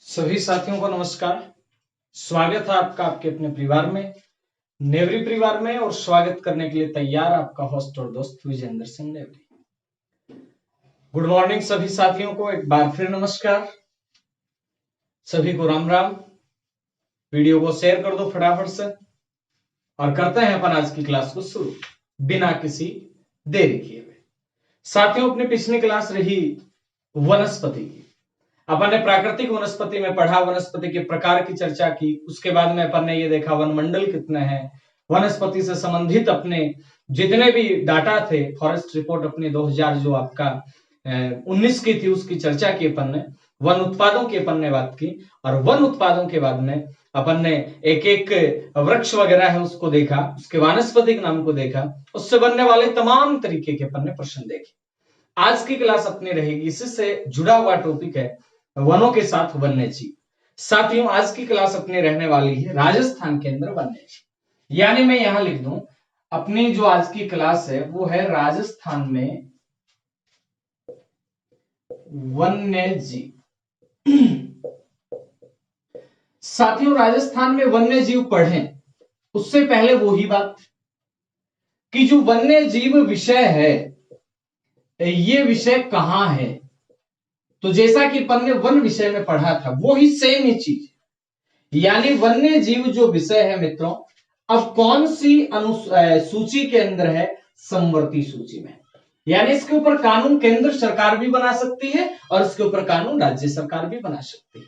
सभी साथियों को नमस्कार। स्वागत है आपका आपके अपने परिवार में, नेवरी परिवार में, और स्वागत करने के लिए तैयार आपका होस्ट और दोस्त विजेंद्र सिंह नेवरी। गुड मॉर्निंग सभी साथियों को एक बार फिर नमस्कार। सभी को राम राम। वीडियो को शेयर कर दो फटाफट से और करते हैं अपन आज की क्लास को शुरू बिना किसी देरी किए हुए। साथियों, अपनी पिछली क्लास रही वनस्पति की। अपन ने प्राकृतिक वनस्पति में पढ़ा, वनस्पति के प्रकार की चर्चा की। उसके बाद में अपन ने ये देखा वनमंडल कितने हैं, वनस्पति से संबंधित अपने जितने भी डाटा थे, फॉरेस्ट रिपोर्ट अपनी 2000 जो आपका 19 की थी, उसकी चर्चा की अपन ने। वन उत्पादों की अपन ने बात की, और वन उत्पादों के बाद में अपन ने एक एक वृक्ष वगैरह है उसको देखा, उसके वानस्पतिक नाम को देखा, उससे बनने वाले तमाम तरीके के अपन ने प्रश्न देखे। आज की क्लास अपनी रहेगी, इससे जुड़ा हुआ टॉपिक है वनों के साथ वन्य जीव। साथियों, आज की क्लास अपनी रहने वाली है राजस्थान के अंदर वन्य जीव। यानी मैं यहां लिख दूं, अपनी जो आज की क्लास है वो है राजस्थान में वन्य जीव। साथियों, राजस्थान में वन्य जीव पढ़ें उससे पहले वो ही बात कि जो वन्य जीव विषय है, ये विषय कहां है। तो जैसा कि अपन ने वन विषय में पढ़ा था, वो ही सेम ही चीज, यानी वन्य जीव जो विषय है मित्रों, अब कौन सी सूची के अंदर है? समवर्ती सूची में। यानी इसके ऊपर कानून केंद्र सरकार भी बना सकती है और इसके ऊपर कानून राज्य सरकार भी बना सकती है।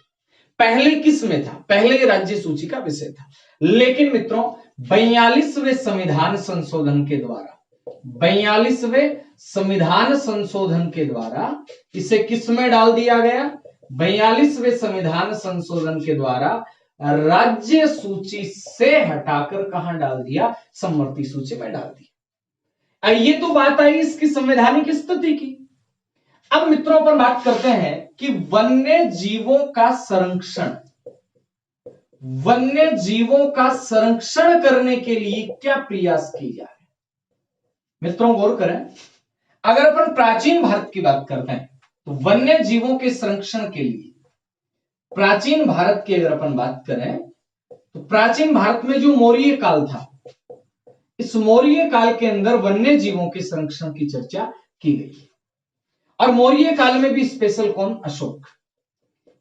पहले किस में था? पहले राज्य सूची का विषय था, लेकिन मित्रों 42वें संविधान संशोधन के द्वारा, 42वें संविधान संशोधन के द्वारा इसे किस में डाल दिया गया? 42वें संविधान संशोधन के द्वारा राज्य सूची से हटाकर कहां डाल दिया? समवर्ती सूची में डाल दिया। ये तो बात आई इसकी संवैधानिक स्थिति की। अब मित्रों पर बात करते हैं कि वन्य जीवों का संरक्षण, वन्य जीवों का संरक्षण करने के लिए क्या प्रयास किए जा रहे हैं। मित्रों गौर करें, अगर अपन प्राचीन भारत की बात करते हैं तो वन्य जीवों के संरक्षण के लिए प्राचीन भारत की अगर अपन बात करें तो प्राचीन भारत में जो मौर्य काल था, इस मौर्य काल के अंदर वन्य जीवों के संरक्षण की चर्चा की गई। और मौर्य काल में भी स्पेशल कौन? अशोक।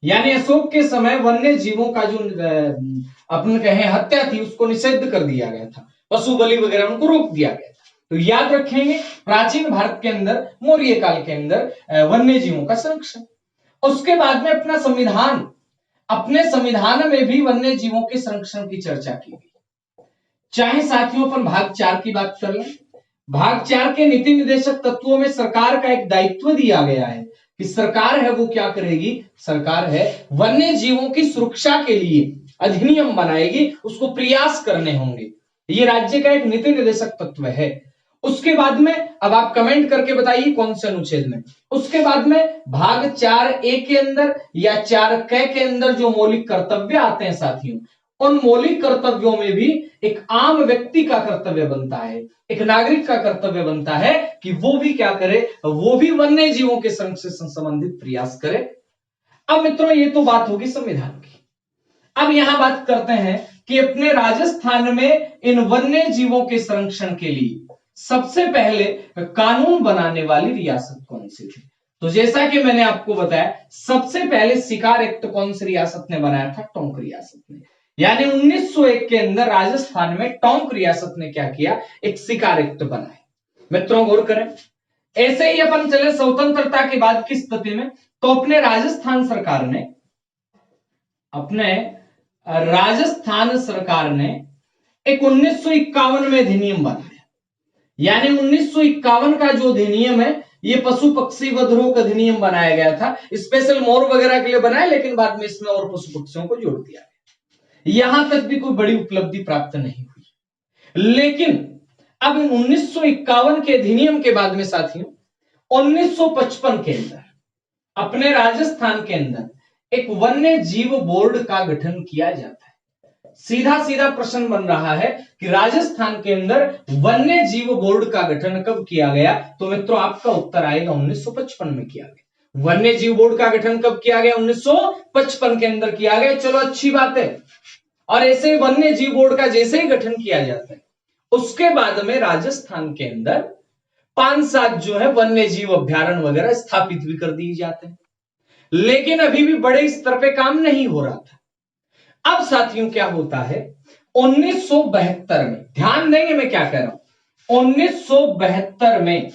यानी अशोक के समय वन्य जीवों का जो अपन कहें हत्या थी उसको निषिद्ध कर दिया गया था, पशु बलि वगैरह उनको रोक दिया गया था। तो याद रखेंगे, प्राचीन भारत के अंदर मौर्य काल के अंदर वन्य जीवों का संरक्षण। उसके बाद में अपना संविधान, अपने संविधान में भी वन्य जीवों के संरक्षण की चर्चा की गई। चाहे साथियों अपन भाग 4 की बात कर लें, भाग 4 के नीति निर्देशक तत्वों में सरकार का एक दायित्व दिया गया है कि सरकार है वो क्या करेगी? सरकार है वन्य जीवों की सुरक्षा के लिए अधिनियम बनाएगी, उसको प्रयास करने होंगे। ये राज्य का एक नीति निर्देशक तत्व है। उसके बाद में अब आप कमेंट करके बताइए कौन से अनुच्छेद में। उसके बाद में भाग 4A के अंदर या 4K के अंदर जो मौलिक कर्तव्य आते हैं साथियों, उन मौलिक कर्तव्यों में भी एक आम व्यक्ति का कर्तव्य बनता है, एक नागरिक का कर्तव्य बनता है कि वो भी क्या करे? वो भी वन्य जीवों के संरक्षण से संबंधित प्रयास करे। अब मित्रों ये तो बात होगी संविधान की। अब यहां बात करते हैं कि अपने राजस्थान में इन वन्य जीवों के संरक्षण के लिए सबसे पहले कानून बनाने वाली रियासत कौन सी थी? तो जैसा कि मैंने आपको बताया, सबसे पहले शिकार एक्ट कौन सी रियासत ने बनाया था? टोंक रियासत ने। यानी 1901 के अंदर राजस्थान में टोंक रियासत ने क्या किया? एक शिकार एक्ट बनाया। मित्रों गौर करें, ऐसे ही अपन चले स्वतंत्रता के बाद की स्थिति में, तो अपने राजस्थान सरकार ने एक 1951 में अधिनियम बनाया। यानी 1951 का जो अधिनियम है, ये पशु पक्षी वध रोक अधिनियम बनाया गया था। स्पेशल मोर वगैरह के लिए बनाया, लेकिन बाद में इसमें और पशु पक्षियों को जोड़ दिया गया। यहां तक भी कोई बड़ी उपलब्धि प्राप्त नहीं हुई। लेकिन अब 1951 के अधिनियम के बाद में साथियों 1955 के अंदर अपने राजस्थान के अंदर एक वन्य जीव बोर्ड का गठन किया जाता है। सीधा प्रश्न बन रहा है कि राजस्थान के अंदर वन्य जीव बोर्ड का गठन कब किया गया? तो मित्रों आपका उत्तर आएगा 1955 में किया गया। वन्य जीव बोर्ड का गठन कब किया गया? 1955 के अंदर किया गया। चलो अच्छी बात है। और ऐसे वन्य जीव बोर्ड का जैसे ही गठन किया जाता है उसके बाद में राजस्थान के अंदर 5-7 जो है वन्य जीव अभ्यारण्य वगैरह स्थापित भी कर दिए जाते हैं, लेकिन अभी भी बड़े स्तर पे काम नहीं हो रहा था। अब साथियों क्या होता है, 1972 में, ध्यान देंगे मैं क्या कह रहा हूं, 1972 में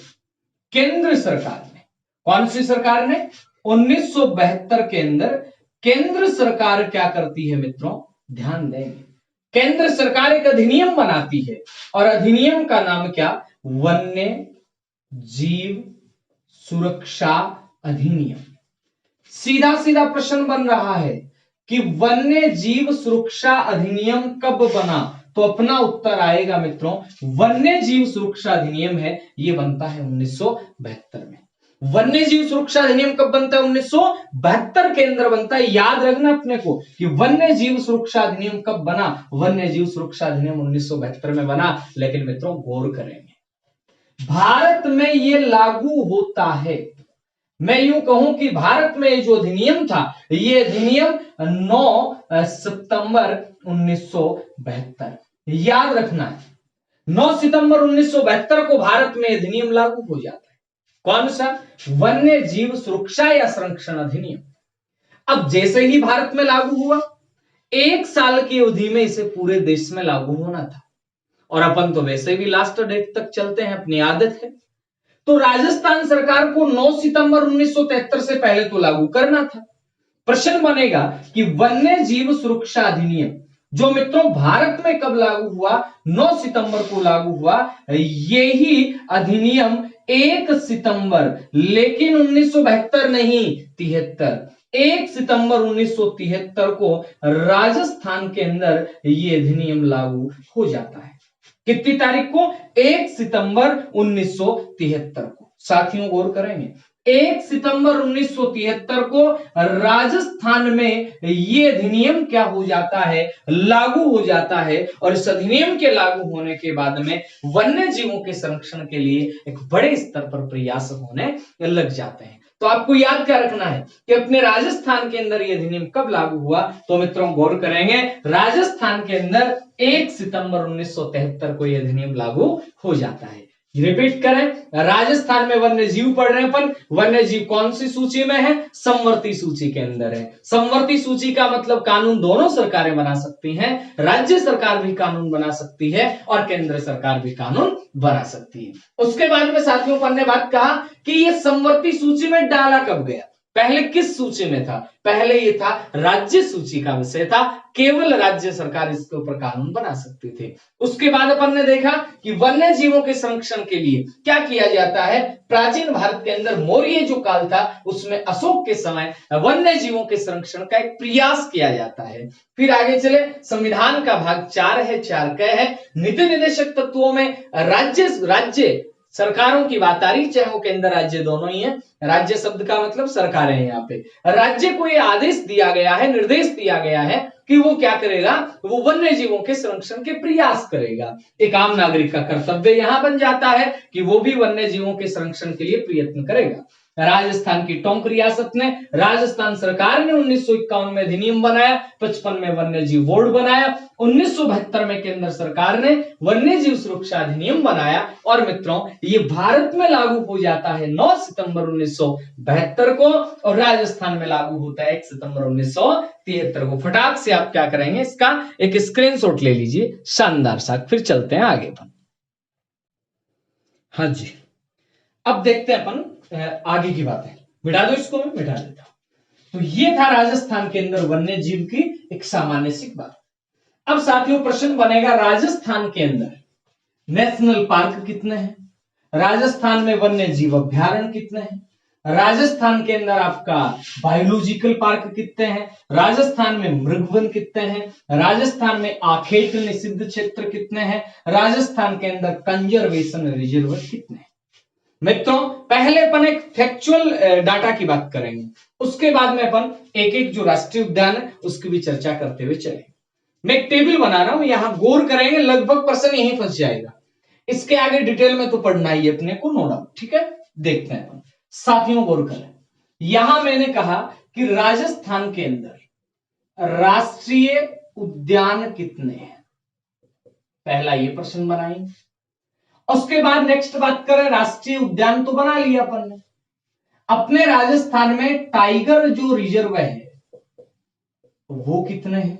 केंद्र सरकार ने, कौन सी सरकार ने, 1972 के अंदर केंद्र सरकार क्या करती है मित्रों, ध्यान देंगे, केंद्र सरकार एक अधिनियम बनाती है और अधिनियम का नाम क्या, वन्य जीव सुरक्षा अधिनियम। सीधा सीधा प्रश्न बन रहा है कि वन्य जीव सुरक्षा अधिनियम कब बना, तो अपना उत्तर आएगा मित्रों, वन्य जीव सुरक्षा अधिनियम है ये बनता है 1972 में। वन्य जीव सुरक्षा अधिनियम कब बनता है, 1972 के अंदर बनता है। याद रखना अपने को कि वन्य जीव सुरक्षा अधिनियम कब बना, वन्य जीव सुरक्षा अधिनियम 1972 में बना। लेकिन मित्रों गौर करेंगे, भारत में ये लागू होता है, मैं यूं कहूं कि भारत में जो अधिनियम था, ये अधिनियम 9 सितंबर 1972, याद रखना है 9 सितंबर 1972 को भारत में अधिनियम लागू हो जाता है। कौन सा, वन्य जीव सुरक्षा या संरक्षण अधिनियम। अब जैसे ही भारत में लागू हुआ, 1 साल की अवधि में इसे पूरे देश में लागू होना था, और अपन तो वैसे भी लास्ट डेट तक चलते हैं, अपनी आदत है। तो राजस्थान सरकार को 9 सितंबर 1973 से पहले तो लागू करना था। प्रश्न बनेगा कि वन्य जीव सुरक्षा अधिनियम जो मित्रों भारत में कब लागू हुआ, 9 सितंबर को लागू हुआ। यही अधिनियम 1 सितंबर, लेकिन 1972 नहीं, 73, 1 सितंबर 1973 को राजस्थान के अंदर ये अधिनियम लागू हो जाता है। कितनी तारीख को, 1 सितंबर 1973 को। साथियों गौर करेंगे, 1 सितंबर 1973 को राजस्थान में ये अधिनियम क्या हो जाता है, लागू हो जाता है। और इस अधिनियम के लागू होने के बाद में वन्य जीवों के संरक्षण के लिए एक बड़े स्तर पर प्रयास होने लग जाते हैं। तो आपको याद क्या रखना है कि अपने राजस्थान के अंदर यह अधिनियम कब लागू हुआ, तो मित्रों गौर करेंगे, राजस्थान के अंदर 1 सितंबर 1973 को यह अधिनियम लागू हो जाता है। रिपीट करें, राजस्थान में वन्य जीव पढ़ रहे हैं अपन, वन्य जीव कौन सी सूची में है, संवर्ती सूची के अंदर है। संवर्ती सूची का मतलब कानून दोनों सरकारें बना सकती हैं, राज्य सरकार भी कानून बना सकती है और केंद्र सरकार भी कानून बना सकती है। उसके बाद में साथियों अपन ने बात कहा कि ये संवर्ती सूची में डाला कब गया, पहले किस सूची में था, पहले ये था राज्य सूची का विषय था, केवल राज्य सरकार इसके ऊपर कानून बना सकती थी। उसके बाद अपन ने देखा कि वन्य जीवों के संरक्षण के लिए क्या किया जाता है, प्राचीन भारत के अंदर मौर्य जो काल था उसमें अशोक के समय वन्य जीवों के संरक्षण का एक प्रयास किया जाता है। फिर आगे चले, संविधान का भाग 4 है, 4 क है, नीति निर्देशक तत्वों में राज्य सरकारों की बात आ रही, चाहे वो केंद्र राज्य दोनों ही है। राज्य शब्द का मतलब सरकारें हैं। यहाँ पे राज्य को ये आदेश दिया गया है, निर्देश दिया गया है कि वो क्या करेगा, वो वन्य जीवों के संरक्षण के प्रयास करेगा। एक आम नागरिक का कर्तव्य यहां बन जाता है कि वो भी वन्य जीवों के संरक्षण के लिए प्रयत्न करेगा। राजस्थान की टोंक रियासत ने, राजस्थान सरकार ने 1951 में अधिनियम बनाया, 55 में वन्य जीव बोर्ड बनाया, 1972 में केंद्र सरकार ने वन्य जीव सुरक्षा अधिनियम बनाया। और मित्रों ये भारत में लागू हो जाता है 9 सितंबर 1972 को और राजस्थान में लागू होता है 1 सितंबर 1973 को। फटाक से आप क्या करेंगे, इसका एक स्क्रीनशॉट ले लीजिए, शानदार सा। फिर चलते हैं आगे अपन। हाँ जी, अब देखते हैं अपन आगे की बातें। मिटा दो इसको, मैं मिटा देता हूं। तो ये था राजस्थान के अंदर वन्य जीव की एक सामान्य सी बात। अब साथियों प्रश्न बनेगा, राजस्थान के अंदर नेशनल पार्क कितने हैं, राजस्थान में वन्य जीव अभ्यारण्य कितने हैं, राजस्थान के अंदर आपका बायोलॉजिकल पार्क कितने हैं, राजस्थान में मृगवन कितने हैं, राजस्थान में आखेट निषिद्ध क्षेत्र कितने हैं, राजस्थान के अंदर कंजर्वेशन रिजर्व कितने हैं। मित्रों पहले अपन एक फैक्चुअल डाटा की बात करेंगे, उसके बाद में अपन एक एक जो राष्ट्रीय उद्यान है उसकी भी चर्चा करते हुए चलेंगे। मैं एक टेबल बना रहा हूं, यहां गौर करेंगे, लगभग प्रश्न यहीं फंस जाएगा। इसके आगे डिटेल में तो पढ़ना ही अपने को, नो डाउट, ठीक है। देखते हैं अपन। साथियों गौर करें, यहां मैंने कहा कि राजस्थान के अंदर राष्ट्रीय उद्यान कितने हैं, पहला ये प्रश्न बनाएंगे। उसके बाद नेक्स्ट बात करें, राष्ट्रीय उद्यान तो बना लिया अपन ने। अपने राजस्थान में टाइगर जो रिजर्व है वो कितने हैं।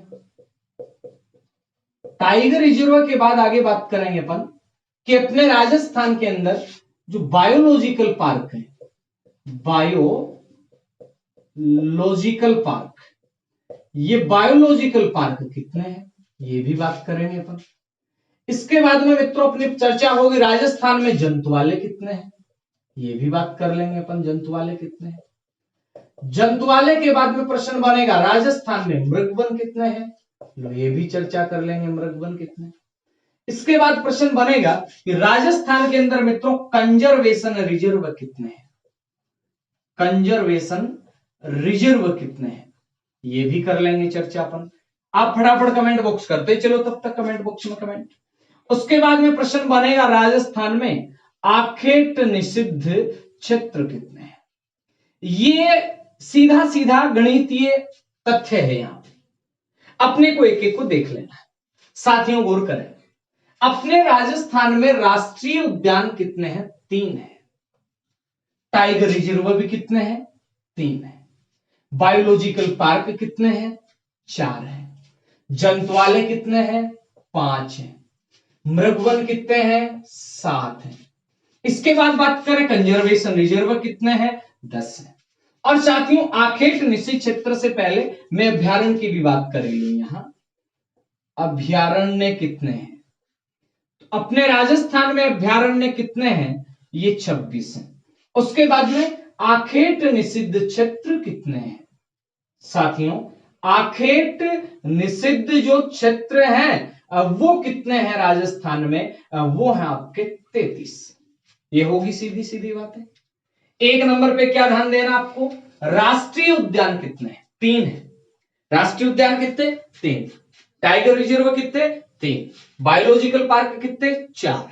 टाइगर रिजर्व के बाद आगे बात करेंगे अपन कि अपने राजस्थान के अंदर जो बायोलॉजिकल पार्क है, बायोलॉजिकल पार्क, ये बायोलॉजिकल पार्क कितने हैं, ये भी बात करेंगे अपन। इसके बाद में मित्रों अपनी चर्चा होगी राजस्थान में जंतुवाले कितने हैं, ये भी बात कर लेंगे अपन, जंतुवाले कितने हैं। जंतुवाले के बाद में प्रश्न बनेगा राजस्थान में मृगवन कितने हैं, ये भी चर्चा कर लेंगे, मृगवन कितने। इसके बाद प्रश्न बनेगा कि राजस्थान के अंदर मित्रों कंजर्वेशन रिजर्व कितने हैं, कंजर्वेशन रिजर्व कितने हैं, ये भी कर लेंगे चर्चा अपन। आप फटाफट कमेंट बॉक्स करते चलो तब तक, कमेंट बॉक्स में कमेंट। उसके बाद में प्रश्न बनेगा राजस्थान में आखेट निषिद्ध क्षेत्र कितने हैं। ये सीधा सीधा गणितीय तथ्य है, यहां पे अपने को एक एक को देख लेना है। साथियों गौर करें, अपने राजस्थान में राष्ट्रीय उद्यान कितने हैं, 3 है। टाइगर रिजर्व भी कितने हैं, 3 है। बायोलॉजिकल पार्क कितने हैं, 4 है। जंतुवाले कितने हैं, 5 है। मृगवन कितने हैं, 7 है। इसके बाद बात करें कंजर्वेशन रिजर्व कितने हैं, 10 है। और साथियों आखेट निषिद्ध क्षेत्र से पहले मैं अभ्यारण्य की भी बात कर लूं। यहां अभ्यारण्य कितने हैं, तो अपने राजस्थान में अभ्यारण्य कितने हैं, ये 26 है। उसके बाद में आखेट निषिद्ध क्षेत्र कितने हैं, साथियों आखेट निषिद्ध जो क्षेत्र हैं वो कितने हैं राजस्थान में, वो है आपके 33। ये होगी सीधी सीधी बातें। एक नंबर पे क्या ध्यान देना आपको, राष्ट्रीय उद्यान कितने हैं, 3 है। राष्ट्रीय उद्यान कितने, 3। टाइगर रिजर्व कितने, 3। बायोलॉजिकल पार्क कितने, 4।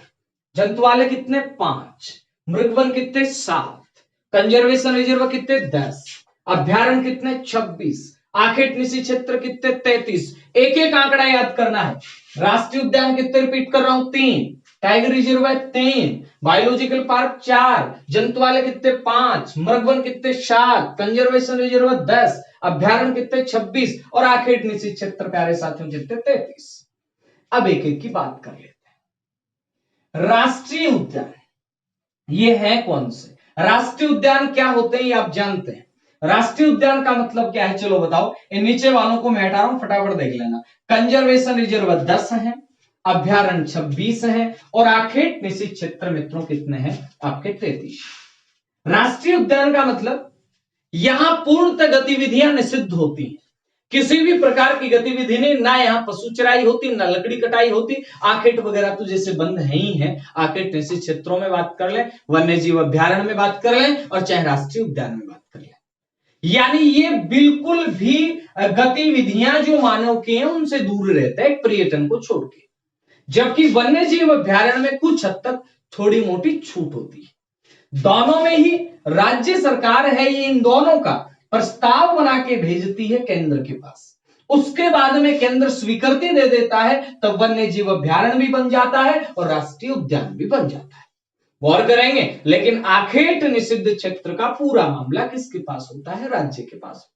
जंतुवाले कितने, 5। मृगवन कितने, 7। कंजर्वेशन रिजर्व कितने, 10। अभ्यारण्य कितने, 26। आखेट निषिद्ध क्षेत्र कितने, 33। एक एक आंकड़ा याद करना है। राष्ट्रीय उद्यान कितने, रिपीट कर रहा हूं, 3। टाइगर रिजर्व है 3। Biological park 4। जंतुवाले कितने, 5। मृगवन कितने, 7। Conservation reserve 10। अभ्यारण्य कितने, 26। और आखेट निषिद्ध क्षेत्र प्यारे साथियों कितने, 33। अब एक एक की बात कर लेते हैं। राष्ट्रीय उद्यान ये है कौन से, राष्ट्रीय उद्यान क्या होते हैं ये आप जानते हैं। राष्ट्रीय उद्यान का मतलब क्या है, चलो बताओ। इन नीचे वालों को मैं हटा रहा हूं, फटाफट देख लेना। कंजर्वेशन रिजर्व 10 है, अभ्यारण्य 26 है और आखेट निषिद्ध क्षेत्र मित्रों कितने हैं, आपके 33। राष्ट्रीय उद्यान का मतलब यहां पूर्णतः गतिविधियां निषिद्ध होती हैं, किसी भी प्रकार की गतिविधि नहीं, ना यहाँ पशु चराई होती, ना लकड़ी कटाई होती। आखेट वगैरह तो जैसे बंद है ही है। आखेट निषिद्ध क्षेत्रों में बात कर ले, वन्य जीव अभ्यारण्य में बात कर ले और चाहे राष्ट्रीय उद्यान में बात कर ले, यानी ये बिल्कुल भी गतिविधियां जो मानव की हैं उनसे दूर रहते हैं पर्यटन को छोड़ के। जबकि वन्य जीव अभ्यारण्य में कुछ हद तक थोड़ी मोटी छूट होती है। दोनों में ही राज्य सरकार है, ये इन दोनों का प्रस्ताव बना के भेजती है केंद्र के पास। उसके बाद में केंद्र स्वीकृति दे देता है, तब वन्य जीव अभ्यारण्य भी बन जाता है और राष्ट्रीय उद्यान भी बन जाता है। गौर करेंगे, लेकिन आखेट निषिद्ध क्षेत्र का पूरा मामला किसके पास होता है, राज्य के पास।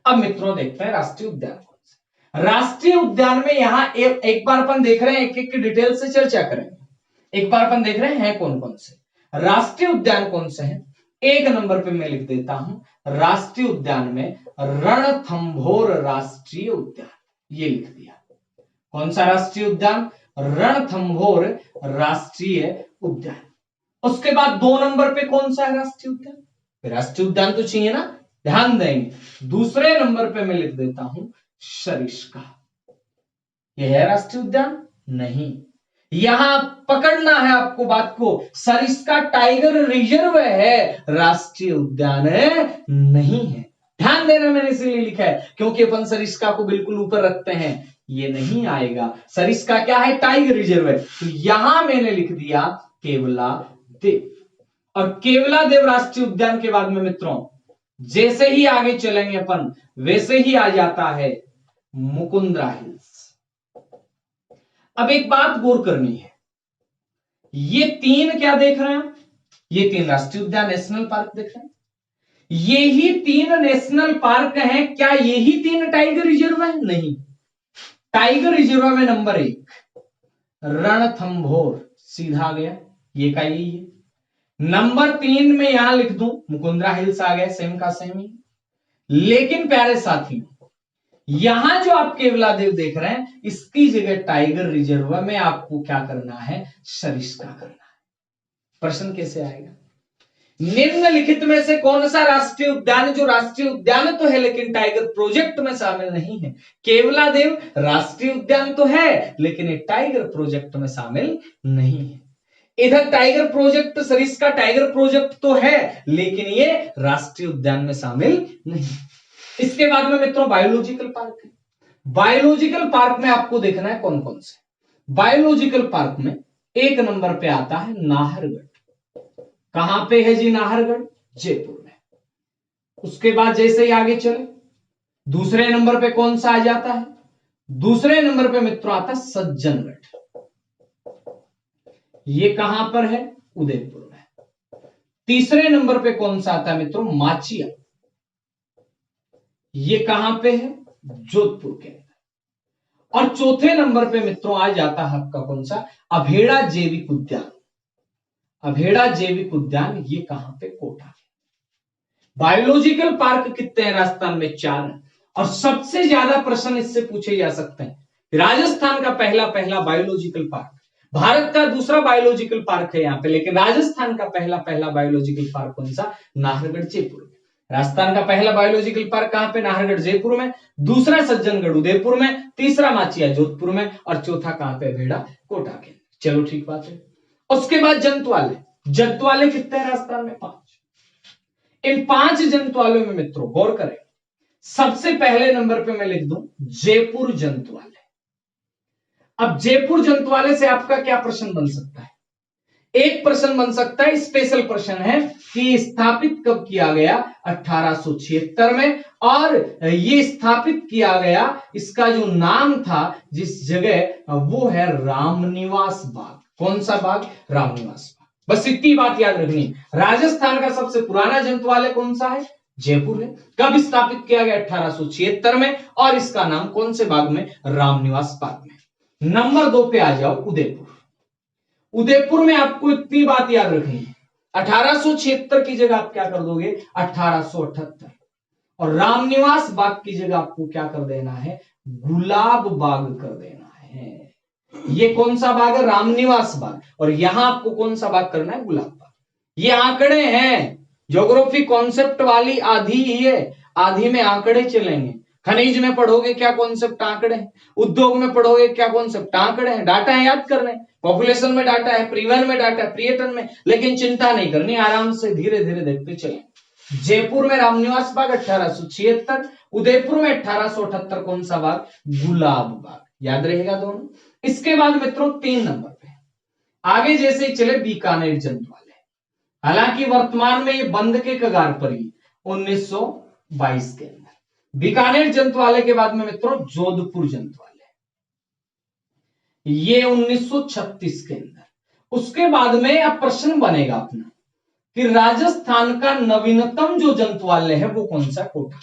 अब मित्रों देखते हैं राष्ट्रीय उद्यान कौन से। राष्ट्रीय उद्यान में यहां एक बार अपन देख रहे हैं, एक एक की डिटेल से चर्चा करेंगे। एक बार अपन देख रहे हैं कौन कौन से राष्ट्रीय उद्यान कौन से हैं। एक नंबर पे मैं लिख देता हूं, राष्ट्रीय उद्यान में रणथंभौर राष्ट्रीय उद्यान, ये लिख दिया। कौन सा राष्ट्रीय उद्यान, रणथंभौर राष्ट्रीय उद्यान। उसके बाद 2 नंबर पे कौन सा है राष्ट्रीय उद्यान, राष्ट्रीय उद्यान तो चाहिए ना, ध्यान देंगे। दूसरे नंबर पे मैं लिख देता हूं सरिस्का, यह है राष्ट्रीय उद्यान नहीं। यहां पकड़ना है आपको बात को, सरिस्का टाइगर रिजर्व है, राष्ट्रीय उद्यान नहीं है। ध्यान देना, मैंने इसलिए लिखा है क्योंकि अपन सरिस्का को बिल्कुल ऊपर रखते हैं, ये नहीं आएगा। सरिस्का क्या है, टाइगर रिजर्व है। तो यहां मैंने लिख दिया केवलादेव। और केवलादेव राष्ट्रीय उद्यान के बाद में मित्रों जैसे ही आगे चलेंगे अपन वैसे ही आ जाता है मुकुंदरा हिल्स। अब एक बात गौर करनी है, ये तीन क्या देख रहे हैं, ये तीन राष्ट्रीय उद्यान नेशनल पार्क देख रहे हैं, ये ही तीन नेशनल पार्क हैं, क्या यही तीन टाइगर रिजर्व है? नहीं, टाइगर रिजर्व में नंबर 1 रणथंभौर सीधा आ गया, ये का यही है। नंबर 3 में यहां लिख दूं मुकुंदरा हिल्स आ गया, सेम का सेम ही। लेकिन प्यारे साथी, यहां जो आप केवलादेव देख रहे हैं इसकी जगह टाइगर रिजर्व में आपको क्या करना है, सरिस्का करना है। प्रश्न कैसे आएगा, निम्नलिखित में से कौन सा राष्ट्रीय उद्यान, जो राष्ट्रीय उद्यान तो है लेकिन टाइगर प्रोजेक्ट में शामिल नहीं है। केवलादेव राष्ट्रीय उद्यान तो है लेकिन ये टाइगर प्रोजेक्ट में शामिल नहीं है। इधर tiger project, Sariska tiger project तो है लेकिन ये राष्ट्रीय उद्यान में शामिल नहीं। इसके बाद में मित्रों बायोलॉजिकल पार्क है। बायोलॉजिकल पार्क में आपको देखना है कौन कौन से। बायोलॉजिकल पार्क में 1 नंबर पे आता है नाहरगढ़। कहां पे है जी नाहरगढ़? जयपुर में। उसके बाद जैसे ही आगे चले दूसरे नंबर पे कौन सा आ जाता है? दूसरे नंबर पे मित्रों आता सज्जनगढ़। ये कहां पर है? उदयपुर में। तीसरे नंबर पे कौन सा आता है मित्रों? माचिया। ये कहां पे है? जोधपुर के अंदर। और चौथे नंबर पे मित्रों आ जाता है आपका कौन सा? अभेड़ा जैविक उद्यान। अभेड़ा जैविक उद्यान ये कहां पे? कोटा है। बायोलॉजिकल पार्क कितने हैं राजस्थान में? 4 है। और सबसे ज्यादा प्रश्न इससे पूछे जा सकते हैं, राजस्थान का पहला बायोलॉजिकल पार्क, भारत का दूसरा बायोलॉजिकल पार्क है यहां पे, लेकिन राजस्थान का पहला बायोलॉजिकल पार्क कौन सा? नाहरगढ़ जयपुर में। राजस्थान का पहला बायोलॉजिकल पार्क कहां पे? नाहरगढ़ जयपुर में। दूसरा सज्जनगढ़ उदयपुर में। तीसरा माचिया जोधपुर में। और चौथा कहां पे? अभेड़ा कोटा के। चलो ठीक बात है। उसके बाद जंतुआलय। जंतुआलय कितने हैं राजस्थान में? 5। इन 5 जंतुआलयों में मित्रों गौर करें, सबसे पहले नंबर पे मैं लिख दूं जयपुर जंतुआलय। अब जयपुर जंतुआलय से आपका क्या प्रश्न बन सकता है? एक प्रश्न बन सकता है, स्पेशल प्रश्न है कि स्थापित कब किया गया? 1876 में। और ये स्थापित किया गया, इसका जो नाम था जिस जगह, वो है रामनिवास बाग। कौन सा बाग? रामनिवास बाग। बस इतनी बात याद रखनी। राजस्थान का सबसे पुराना जंतुआलय कौन सा है? जयपुर है। कब स्थापित किया गया? 1876 में। और इसका नाम कौन से बाग में? रामनिवास बाग में। नंबर 2 पे आ जाओ उदयपुर। उदयपुर में आपको इतनी बात याद रखनी है, 1876 की जगह आप क्या कर दोगे? 1878। और रामनिवास बाग की जगह आपको क्या कर देना है? गुलाब बाग कर देना है। ये कौन सा बाग है? रामनिवास बाग। और यहां आपको कौन सा बाग करना है? गुलाब बाग। ये आंकड़े हैं, ज्योग्राफी कॉन्सेप्ट वाली आधी ही है, आधी में आंकड़े चलेंगे। खनिज में पढ़ोगे क्या कॉन्सेप्ट? आंकड़े हैं। उद्योग में पढ़ोगे क्या कॉन्सेप्ट? आंकड़े हैं। डाटा है, याद करने। पॉपुलेशन में डाटा है, परिवहन में डाटा है, पर्यटन में। लेकिन चिंता नहीं करनी, आराम से धीरे धीरे देखते चले। जयपुर में रामनिवास बाग 1876, उदयपुर में 1878। कौन सा बाग? गुलाब बाग। याद रहेगा दोनों। इसके बाद मित्रों 3 नंबर पे आगे जैसे ही चले बीकानेर जंतुआलय। हालांकि वर्तमान में ये बंद के कगार पर ही 1922 के अंदर। बीकानेर जंतुआलय के बाद में मित्रों जोधपुर जंतुआलय, ये 1936 के अंदर। उसके बाद में अब प्रश्न बनेगा अपना कि राजस्थान का नवीनतम जो जंतुआलय है वो कौन सा? कोटा।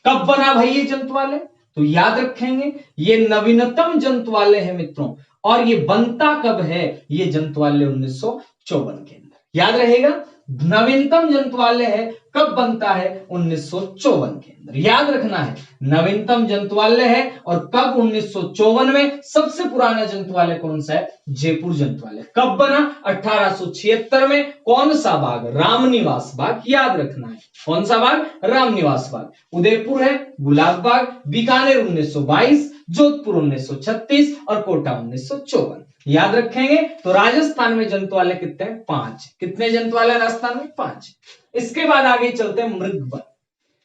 कब बना भाई ये जंतुआलय? तो याद रखेंगे ये नवीनतम जंतुआलय है मित्रों। और ये बनता कब है? ये जंतुआलय 1954 के अंदर। याद रहेगा, नवीनतम जंतुआलय है, कब बनता है? 1954 के अंदर। याद रखना है, नवीनतम जंतुआलय है और कब? 1954 में। सबसे पुराना जंतुआलय कौन सा है? जयपुर जंतुआलय। कब बना? 1876 में। कौन सा बाग? रामनिवास बाग। याद रखना है, कौन सा बाग? रामनिवास बाग। उदयपुर है गुलाब बाग, बीकानेर 1922, जोधपुर 1936 और कोटा 1954। याद रखेंगे। तो राजस्थान में जंतुआलय कितने हैं? 5। कितने जंतुआलय राजस्थान में? 5। इसके बाद आगे चलते हैं मृगवन।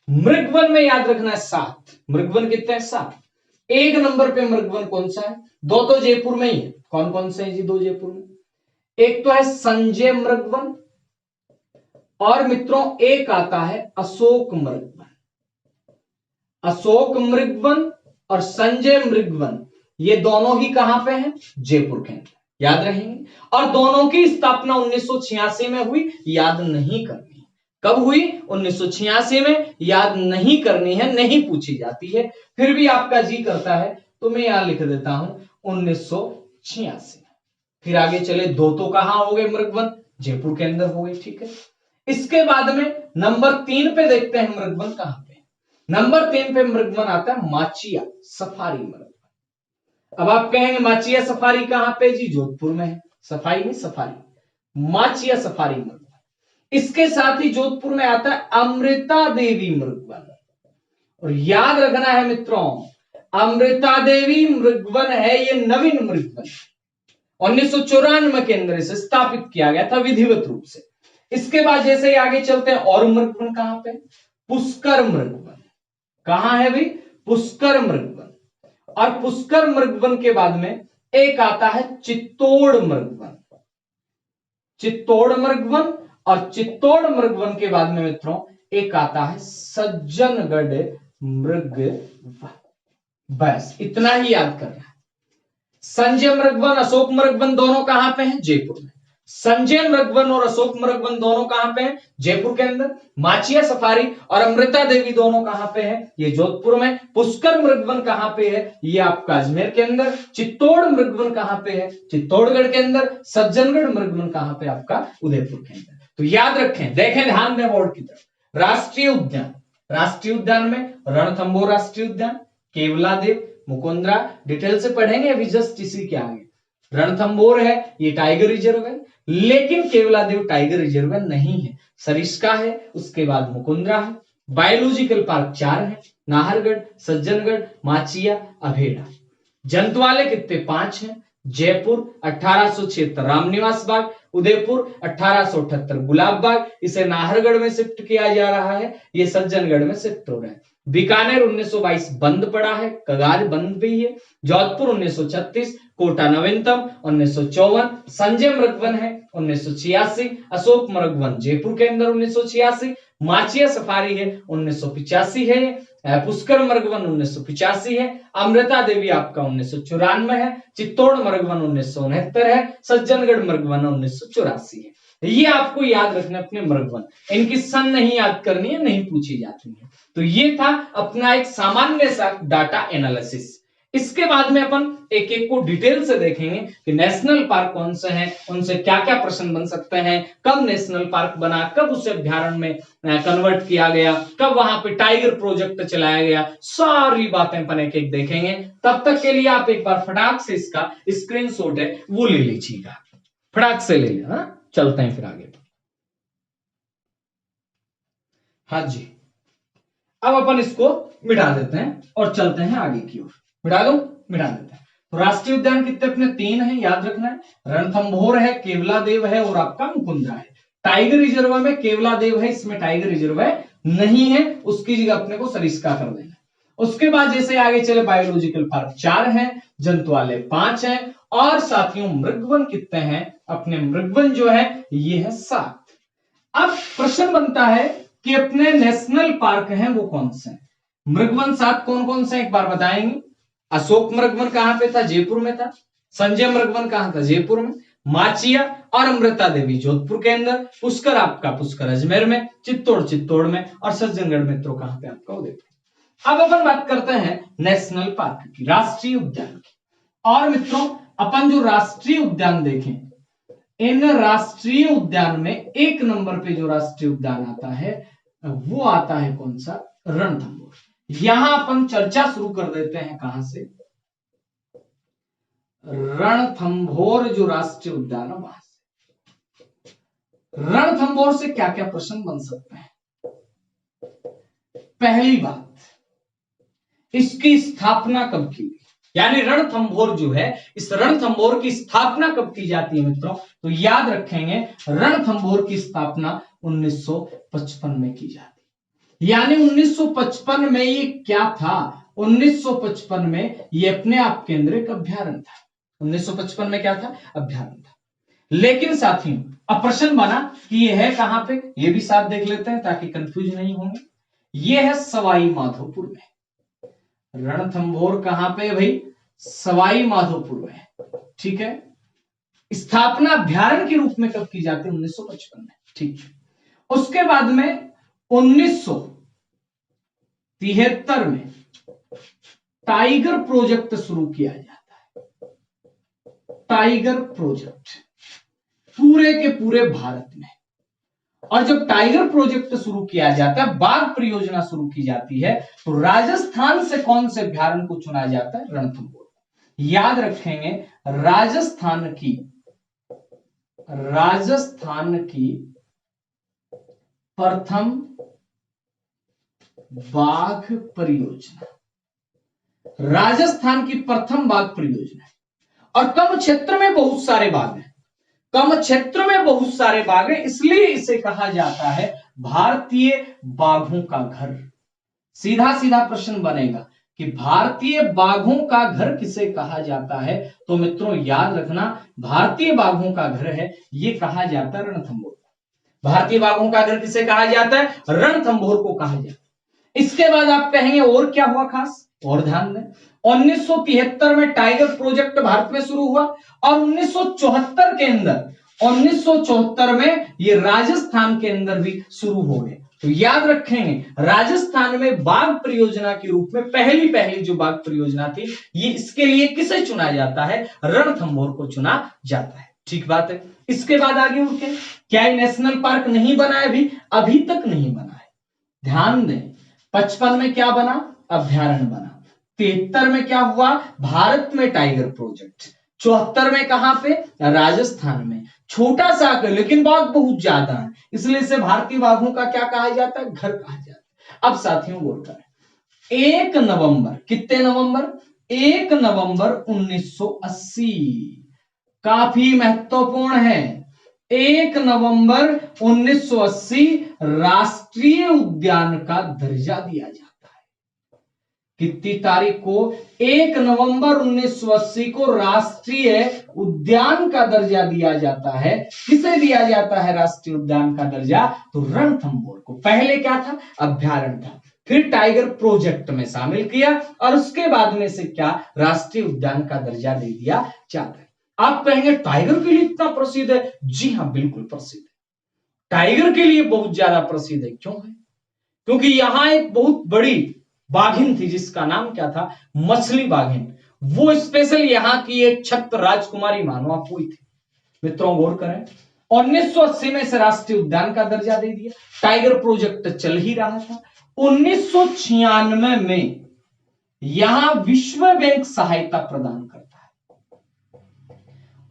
मृगवन में याद रखना है 7। मृगवन कितने हैं? 7। 1 नंबर पे मृगवन कौन सा है? 2 तो जयपुर में ही है। कौन कौन से हैं जी 2 जयपुर में? एक तो है संजय मृगवन और मित्रों एक आता है अशोक मृगवन। अशोक मृगवन और संजय मृगवन ये दोनों ही कहां पे हैं? जयपुर के अंदर, याद रहेंगे। और दोनों की स्थापना 1986 में हुई, याद नहीं करनी। कब हुई? 1986 में, याद नहीं करनी है, नहीं पूछी जाती है। फिर भी आपका जी करता है तो मैं यहां लिख देता हूं 1986। फिर आगे चले, दो तो कहां हो गए मृगवन? जयपुर के अंदर हो गए, ठीक है। इसके बाद में नंबर 3 पे देखते हैं मृगवन कहां पे। नंबर 3 पे मृगवन आता है माचिया सफारी मृगवन। अब आप कहेंगे माचिया सफारी कहां पे? जी जोधपुर में है। सफारी नहीं, सफारी, माचिया सफारी मृगवन। इसके साथ ही जोधपुर में आता है अमृता देवी मृगवन। और याद रखना है मित्रों, अमृता देवी मृगवन है ये नवीन मृगवन, 1994 के अंदर इसे स्थापित किया गया था विधिवत रूप से। इसके बाद जैसे ही आगे चलते हैं, और मृगवन कहां पे? पुष्कर मृगवन। कहां है भाई? पुष्कर मृगवन। और पुष्कर मृगवन के बाद में एक आता है चित्तौड़ मृगवन। चित्तौड़ मृगवन, और चित्तौड़ मृगवन के बाद में मित्रों एक आता है सज्जनगढ़ मृगवन। बस इतना ही याद करना है। संजय मृगवन, अशोक मृगवन दोनों कहां पे हैं? जयपुर में। संजय मृगवन और अशोक मृगवन दोनों कहां पे हैं? जयपुर के अंदर। माचिया सफारी और अमृता देवी दोनों कहां पे हैं? ये जोधपुर में। पुष्कर मृगवन कहां पे है? ये आपका अजमेर के अंदर। चित्तौड़ मृगवन कहां पे है? चित्तौड़गढ़ के अंदर। सज्जनगढ़ मृगवन कहां पे? आपका उदयपुर के अंदर। तो याद रखें, देखें, ध्यान दें बोर्ड की तरफ। राष्ट्रीय उद्यान, राष्ट्रीय उद्यान में रणथंभौर राष्ट्रीय उद्यान, केवलादेव, मुकुंदरा, डिटेल से पढ़ेंगे अभी जस्ट इसी के आगे। रणथंभौर है ये टाइगर रिजर्व है, लेकिन केवलादेव टाइगर रिजर्व नहीं है, सरिस्का है, उसके बाद मुकुंदरा है। बायोलॉजिकल पार्क 4 है, नाहरगढ़, सज्जनगढ़, माचिया, अभेड़ा। जंतुआलय कितने? 5 हैं। जयपुर 1876 रामनिवास बाग, उदयपुर 1878 गुलाब बाग, इसे नाहरगढ़ में शिफ्ट किया जा रहा है, ये सज्जनगढ़ में शिफ्ट हो रहा है। बीकानेर 1922 बंद पड़ा है, कगार बंद भी है। जोधपुर 1936, कोटा नवीनतम 1954, संजय मृगवन है 1986, अशोक मृगवन जयपुर के अंदर 1986, माचिया सफारी है 1985 है, पुष्कर मृगवन 1985 है, अमृता देवी आपका 1994 है, चित्तौड़ मृगवन 1969 है, सज्जनगढ़ मृगवन 1984 है। ये आपको याद रखना अपने मृगवन, इनकी सन नहीं याद करनी है, नहीं पूछी जाती है। तो ये था अपना एक सामान्य सा डाटा एनालिसिस। इसके बाद में अपन एक एक को डिटेल से देखेंगे कि नेशनल पार्क कौन से हैं, उनसे क्या क्या प्रश्न बन सकते हैं, कब नेशनल पार्क बना, कब उसे अभ्यारण्य में कन्वर्ट किया गया, कब वहां पे टाइगर प्रोजेक्ट चलाया गया, सारी बातें अपन एक एक देखेंगे। तब तक के लिए आप एक बार फटाक से इसका स्क्रीनशॉट है वो ले लीजिएगा, फटाक से ले लिया। हाँ? चलते हैं फिर आगे। हाँ जी, अब अपन इसको मिटा देते हैं और चलते हैं आगे की ओर। मिटा दो, मिटा देते हैं। तो राष्ट्रीय उद्यान कितने अपने? 3 है, याद रखना है। रणथंभौर है, केवलादेव है और आपका मुकुंदरा है। टाइगर रिजर्व में केवलादेव है, इसमें टाइगर रिजर्व नहीं है, उसकी जगह अपने को सरिस्का कर देना। उसके बाद जैसे आगे चले, बायोलॉजिकल पार्क 4 है, जंतुआलय 5 है, और साथियों मृगवन कितने हैं अपने? मृगवन जो है ये है 7। अब प्रश्न बनता है कि अपने नेशनल पार्क हैं वो कौन से हैं? मृगवन 7 कौन कौन से एक बार बताएंगे। अशोक मृगवन कहां पे था? जयपुर में था। संजय मृगवन कहां था? जयपुर में। माचिया और अमृता देवी जोधपुर के अंदर। पुष्कर आपका पुष्कर अजमेर में, चित्तौड़ में, और सज्जनगढ़ मित्रों कहां पे? आपका उदयपुर। अब अपन बात करते हैं नेशनल पार्क की, राष्ट्रीय उद्यान की। और मित्रों अपन जो राष्ट्रीय उद्यान देखें, इन राष्ट्रीय उद्यान में 1 नंबर पे जो राष्ट्रीय उद्यान आता है वो आता है कौन सा? रणथंभौर। यहां अपन चर्चा शुरू कर देते हैं कहां से? रणथंभौर जो राष्ट्रीय उद्यान है वहां से। रणथंभौर से क्या क्या प्रश्न बन सकते हैं? पहली बात, इसकी स्थापना कब की गई? यानी रणथंभौर जो है, इस रणथंभौर की स्थापना कब की जाती है मित्रों? तो याद रखेंगे रणथंभौर की स्थापना 1955 में की जाती है। यानी 1955 में ये क्या था? 1955 में ये अपने आप के अंदर एक अभ्यारण्य था। 1955 में क्या था? अभ्यारण्य था। लेकिन साथियों अब प्रश्न बना कि ये है कहां पे, ये भी साथ देख लेते हैं ताकि कंफ्यूज नहीं होंगे। ये है सवाई माधोपुर में। रणथंभौर कहां पे है भाई? सवाई माधोपुर में, ठीक है। स्थापना अभ्यारण्य के रूप में कब की जाती है? 1955 में, ठीक है। उसके बाद में 1973 में टाइगर प्रोजेक्ट शुरू किया जाता है। टाइगर प्रोजेक्ट पूरे के पूरे भारत में। और जब टाइगर प्रोजेक्ट शुरू किया जाता है, बाघ परियोजना शुरू की जाती है, तो राजस्थान से कौन से अभ्यारण्य को चुना जाता है? रणथंभौर। याद रखेंगे, राजस्थान की प्रथम बाघ परियोजना, राजस्थान की प्रथम बाघ परियोजना। और कम क्षेत्र में बहुत सारे बाघ हैं, कम क्षेत्र में बहुत सारे बाघ हैं, इसलिए इसे कहा जाता है भारतीय बाघों का घर। सीधा सीधा प्रश्न बनेगा कि भारतीय बाघों का घर किसे कहा जाता है? तो मित्रों याद रखना, भारतीय बाघों का घर है, ये कहा जाता है रणथंभौर। भारतीय बाघों का घर किसे कहा जाता है? रणथंभौर को कहा जाता है। इसके बाद आप कहेंगे और क्या हुआ खास? और ध्यान दें, 1973 में टाइगर प्रोजेक्ट भारत में शुरू हुआ और 1974 के अंदर, 1974 में ये राजस्थान के अंदर भी शुरू हो गए। तो याद रखेंगे, राजस्थान में बाघ परियोजना के रूप में पहली जो बाघ परियोजना थी, ये इसके लिए किसे चुना जाता है? रणथंभौर को चुना जाता है। ठीक बात है। इसके बाद आगे उठ के, क्या ये नेशनल पार्क नहीं बना है? अभी तक नहीं बना है। ध्यान दें, 55 में क्या बना? अभ्यारण्य बना। 73 में क्या हुआ? भारत में टाइगर प्रोजेक्ट। 74 में कहां पे? राजस्थान में। छोटा सा लेकिन बाघ बहुत ज्यादा है, इसलिए इसे भारतीय बाघों का क्या कहा जाता है? घर कहा जाता है। अब साथियों गौर करें, 1 नवंबर, कितने नवंबर? 1 नवंबर 1980, काफी महत्वपूर्ण है। 1 नवंबर 1980 राष्ट्रीय उद्यान का दर्जा दिया जाता है। कितनी तारीख को? 1 नवंबर 1980 को राष्ट्रीय उद्यान का दर्जा दिया जाता है। किसे दिया जाता है राष्ट्रीय उद्यान का दर्जा? तो रणथंभौर को। पहले क्या था? अभ्यारण्य था, फिर टाइगर प्रोजेक्ट में शामिल किया और उसके बाद में से क्या? राष्ट्रीय उद्यान का दर्जा दे दिया जाता है। आप कहेंगे टाइगर के लिए इतना प्रसिद्ध है? जी हां, बिल्कुल प्रसिद्ध है। टाइगर के लिए बहुत ज्यादा प्रसिद्ध है। क्यों है? क्योंकि यहां एक बहुत बड़ी बाघिन थी जिसका नाम क्या था? मछली बाघिन। वो स्पेशल यहां की एक छत्र राजकुमारी मानो आप हुई थी। मित्रों गौर करें, 1980 में से राष्ट्रीय उद्यान का दर्जा दे दिया, टाइगर प्रोजेक्ट चल ही रहा था। 1996 में यहां विश्व बैंक सहायता प्रदान करता है।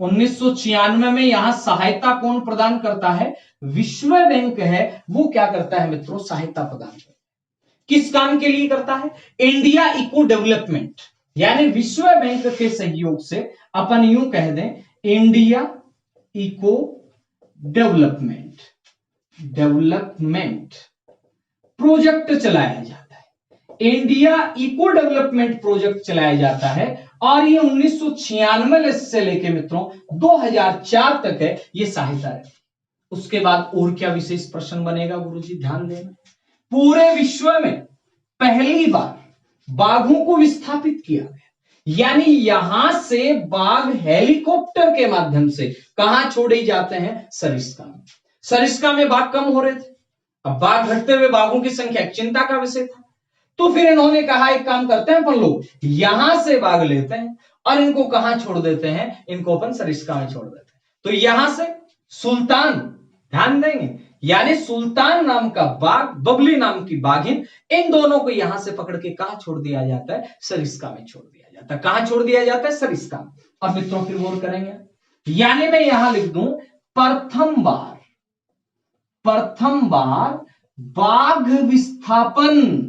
1996 में यहां सहायता कौन प्रदान करता है? विश्व बैंक है, वो क्या करता है मित्रों? सहायता प्रदान करता है। किस काम के लिए करता है? इंडिया इको डेवलपमेंट, यानी विश्व बैंक के सहयोग से अपन यूं कह दें, इंडिया इको डेवलपमेंट प्रोजेक्ट चलाया जाता है। इंडिया इको डेवलपमेंट प्रोजेक्ट चलाया जाता है और ये 1996 से लेके मित्रों 2004 तक है ये सहायता है। उसके बाद और क्या विशेष प्रश्न बनेगा गुरुजी? ध्यान देना, पूरे विश्व में पहली बार बाघों को विस्थापित किया गया, यानी यहां से बाघ हेलीकॉप्टर के माध्यम से कहां छोड़े जाते हैं? सरिस्का में। सरिस्का में बाघ कम हो रहे थे, अब बाघ घटते हुए बाघों की संख्या चिंता का विषय था। तो फिर इन्होंने कहा एक काम करते हैं अपन लोग, यहां से बाघ लेते हैं और इनको कहां छोड़ देते हैं? इनको अपन सरिस्का में छोड़ देते हैं। तो यहां से सुल्तान, ध्यान देंगे, यानी सुल्तान नाम का बाघ, बबली नाम की बाघिन, इन दोनों को यहां से पकड़ के कहां छोड़ दिया जाता है? सरिस्का में छोड़ दिया जाता है। कहां छोड़ दिया जाता है? सरिस्का में। और मित्रों फिर गौर करेंगे, यानी मैं यहां लिख दूं प्रथम बार बाघ विस्थापन,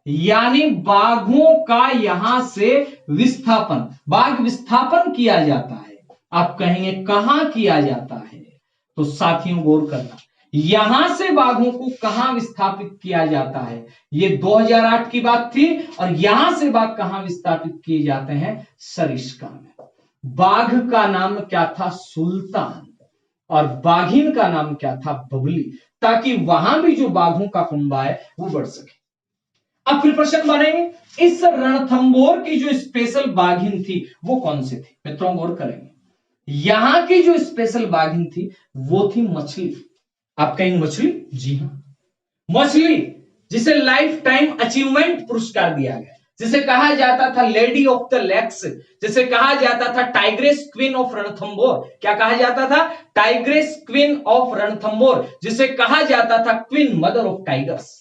यानी बाघों का यहां से विस्थापन, बाघ विस्थापन किया जाता है। आप कहेंगे कहां किया जाता है? तो साथियों गौर करना, यहां से बाघों को कहां विस्थापित किया जाता है? ये 2008 की बात थी। और यहां से बाघ कहां विस्थापित किए जाते हैं? सरिस्का में। बाघ का नाम क्या था? सुल्तान। और बाघिन का नाम क्या था? बबली, ताकि वहां भी जो बाघों का कुंबा है वो बढ़ सके। अब फिर प्रश्न बनेंगे, इस रणथंभौर की जो स्पेशल बाघिन थी वो कौन सी थी? मित्रों गौर करेंगे, यहां की जो स्पेशल बाघिन थी वो थी मछली। आप कहेंगे मछली? जी हां, मछली, जिसे लाइफ टाइम अचीवमेंट पुरस्कार दिया गया, जिसे कहा जाता था लेडी ऑफ द लेक्स, जिसे कहा जाता था टाइग्रेस क्वीन ऑफ रणथंभौर। क्या कहा जाता था? टाइग्रेस क्वीन ऑफ रणथंभौर, जिसे कहा जाता था क्वीन मदर ऑफ टाइगर्स।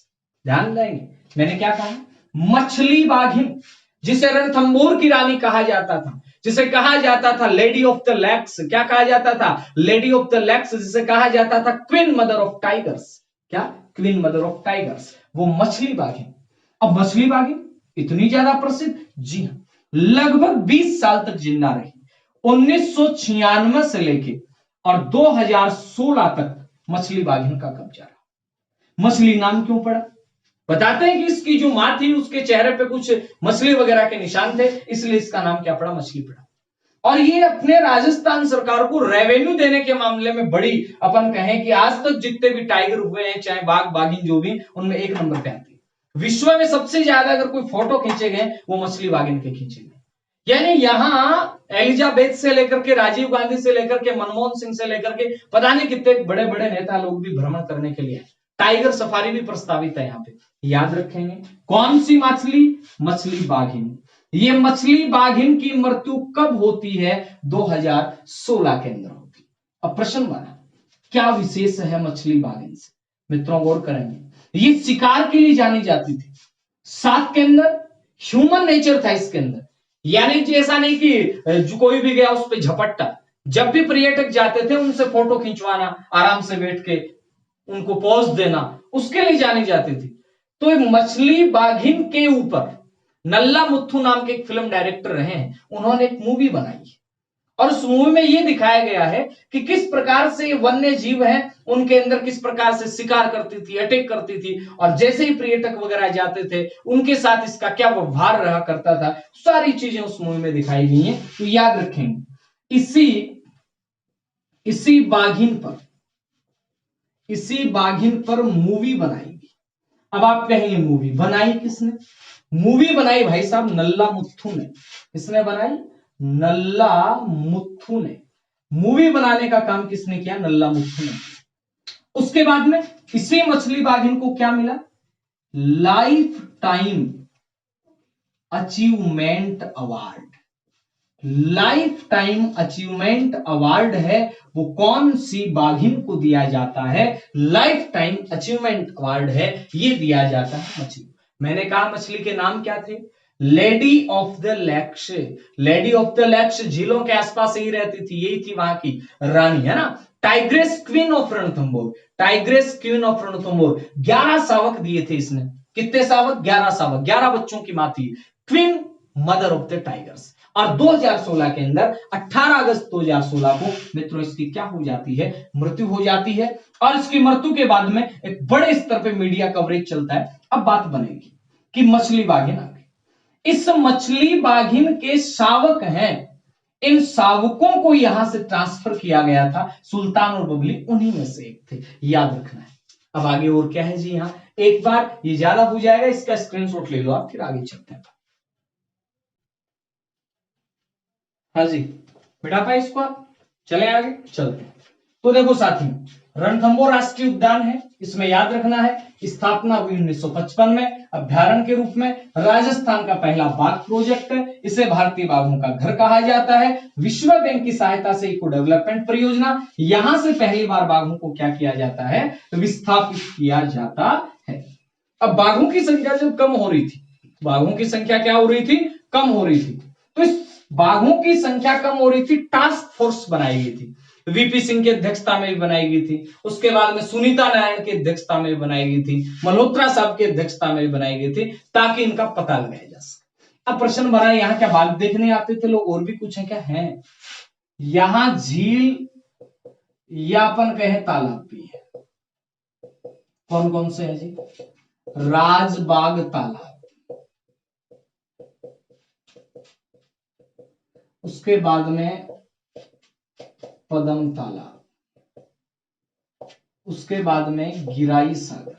ध्यान देंगे मैंने क्या कहा? मछली बाघिन, जिसे रणथंभौर की रानी कहा जाता था, जिसे कहा जाता था लेडी ऑफ द लेक्स। क्या कहा जाता था? लेडी ऑफ द लेक्स, जिसे कहा जाता था क्वीन मदर ऑफ टाइगर्स। क्या? क्वीन मदर ऑफ टाइगर्स, वो मछली बाघिन। अब मछली बाघिन इतनी ज्यादा प्रसिद्ध, जी हां, लगभग 20 साल तक जिंदा रही। 1996 से लेके और 2016 तक मछली बाघिन का कब्जा रहा। मछली नाम क्यों पड़ा? बताते हैं कि इसकी जो मां थी उसके चेहरे पे कुछ मछली वगैरह के निशान थे, इसलिए इसका नाम क्या पड़ा? मछली पड़ा। और ये अपने राजस्थान सरकार को रेवेन्यू देने के मामले में बड़ी, अपन कहें कि आज तक जितने भी टाइगर हुए हैं, चाहे बाघ बाघिन जो भी, उनमें एक नंबर पे आती है। विश्व में सबसे ज्यादा अगर कोई फोटो खींचे गए वो मछली बाघिन के खींचे गए। यानी यहां एलिजाबेथ से लेकर के राजीव गांधी से लेकर के मनमोहन सिंह से लेकर के पता नहीं कितने बड़े बड़े नेता लोग भी भ्रमण करने के लिए, टाइगर सफारी भी प्रस्तावित है यहाँ पे। याद रखेंगे कौन सी मछली? मछली बाघिन। ये मछली बाघिन की मृत्यु कब होती है? 2016 के अंदर होती है। अब प्रश्न बना, क्या विशेष है मछली बाघिन से? मित्रों गौर करेंगे, ये शिकार के लिए जानी जाती थी। साथ के अंदर ह्यूमन नेचर था इसके अंदर, यानी कि ऐसा नहीं कि जो कोई भी गया उस पर झपट्टा। जब भी पर्यटक जाते थे उनसे फोटो खिंचवाना, आराम से बैठ के उनको पोज देना, उसके लिए जानी जाती थी। तो एक मछली बाघिन के ऊपर नल्ला मुथु नाम के एक फिल्म डायरेक्टर रहे हैं, उन्होंने एक मूवी बनाई और उस मूवी में यह दिखाया गया है कि किस प्रकार से वन्य जीव है, उनके अंदर किस प्रकार से शिकार करती थी, अटैक करती थी, और जैसे ही पर्यटक वगैरह जाते थे उनके साथ इसका क्या व्यवहार रहा करता था, सारी चीजें उस मूवी में दिखाई गई हैं। तो याद रखेंगे, इसी बाघिन पर मूवी बनाई। अब आप कहेंगे मूवी बनाई किसने? मूवी बनाई भाई साहब नल्ला मुथु ने। किसने बनाई? नल्ला मुथु ने। मूवी बनाने का काम किसने किया? नल्ला मुथु ने। उसके बाद में इसी मछली बाघिन को क्या मिला? Life time achievement award. Life time achievement award है वो कौन सी बाघिन को दिया जाता है? लाइफ टाइम अचीवमेंट अवार्ड है, ये दिया जाता है मछली। मैंने कहा मछली के नाम क्या थे? Lady of the Lakes. Lady of the Lakes झीलों के आसपास ही रहती थी, यही थी वहां की रानी, है ना। Tigress queen of Ranthambore, tigress queen of Ranthambore. 11 शावक दिए थे इसने। कितने शावक? 11 शावक, 11 बच्चों की मां थी, queen mother of the tigers. और 2016 के अंदर 18 अगस्त 2016 को मित्रों इसकी क्या हो जाती है? मृत्यु हो जाती है। और इसकी मृत्यु के बाद में एक बड़े स्तर पे मीडिया कवरेज चलता है। अब बात बनेगी कि मछली बाघिन आ गई। इस मछली बाघिन के शावक हैं, इन शावकों को यहां से ट्रांसफर किया गया था, सुल्तान और बबली उन्हीं में से एक थे, याद रखना है। अब आगे और क्या है जी? यहां एक बार ये ज्यादा हो जाएगा, इसका स्क्रीनशॉट ले लो आप, फिर आगे चलते हैं। हाँ जी, बिठा पाए इसको आप? चले आगे चलते हैं। तो देखो साथियों, रणथंभौर राष्ट्रीय उद्यान है, इसमें याद रखना है स्थापना हुई 1955 में अभ्यारण्य के रूप में। राजस्थान का पहला बाघ प्रोजेक्ट है, इसे भारतीय बाघों का घर कहा जाता है। विश्व बैंक की सहायता से इको डेवलपमेंट परियोजना, यहां से पहली बार बाघों को क्या किया जाता है? विस्थापित किया जाता है। अब बाघों की संख्या जब कम हो रही थी, बाघों की संख्या क्या हो रही थी? कम हो रही थी। तो इस बाघों की संख्या कम हो रही थी, टास्क फोर्स बनाई गई थी। वीपी सिंह की अध्यक्षता में भी बनाई गई थी, उसके बाद में सुनीता नारायण की अध्यक्षता में भी बनाई गई थी, मल्होत्रा साहब की अध्यक्षता में भी बनाई गई थी, ताकि इनका पता लगाया जा सके। अब प्रश्न बना, यहाँ क्या बाघ देखने आते थे लोग? और भी कुछ है क्या? है यहां झील या अपन कहें तालाब भी है। कौन कौन से है जी? राजबाग तालाब, उसके बाद में पदम तालाब, उसके बाद में गिराई सागर,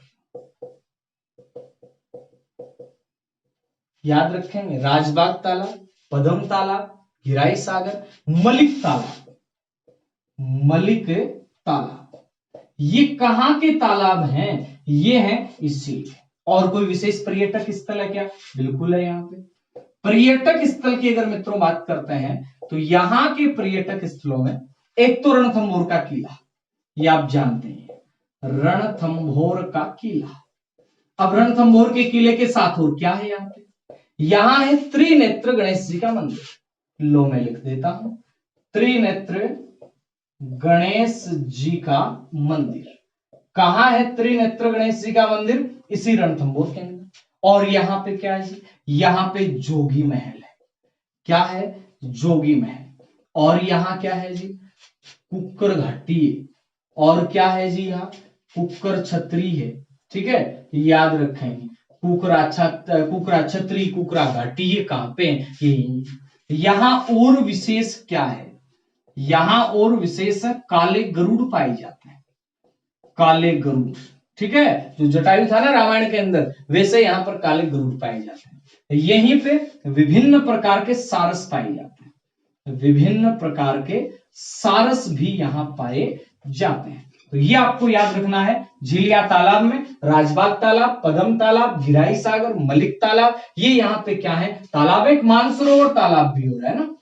याद रखेंगे, राजबाग तालाब, पदम तालाब, गिराई सागर, मलिक तालाब, मलिक तालाब, ये कहां के तालाब हैं? ये हैं इसी। और कोई विशेष पर्यटक स्थल है क्या? बिल्कुल है। यहाँ पे पर्यटक स्थल की अगर मित्रों बात करते हैं तो यहां के पर्यटक स्थलों में एक तो रणथंभौर का किला, ये आप जानते हैं, रणथंभौर का किला। अब रणथंभौर के किले के साथ और क्या है? यहाँ पे यहां है त्रिनेत्र गणेश जी का मंदिर। लो मैं लिख देता हूं, त्रिनेत्र गणेश जी का मंदिर। कहां है त्रिनेत्र गणेश जी का मंदिर? इसी रणथंभौर के अंदर। और यहां पे क्या है जी? यहां पे जोगी महल है। क्या है? जोगी महल। और यहां क्या है जी? कुक्कर घाटी है। और क्या है जी? यहाँ कुक्कर छतरी है। ठीक है, याद रखेंगे, कुकरा छतरी, कुकरा घाटी, ये कहां पे? ये यहां और विशेष क्या है? यहां और विशेष काले गरुड़ पाए जाते हैं, काले गरुड़। ठीक है, जो जटायु था ना रामायण के अंदर, वैसे यहां पर काले गरुड़ पाए जाते हैं। यहीं पे विभिन्न प्रकार के सारस पाए जाते हैं, विभिन्न प्रकार के सारस भी यहां पाए जाते हैं। तो ये आपको याद रखना है। झिलिया तालाब में राजबाग तालाब, पदम तालाब, गिराई सागर, मलिक तालाब, ये यहाँ पे क्या है? तालाब। एक मानसरोवर तालाब भी हो रहा है ना,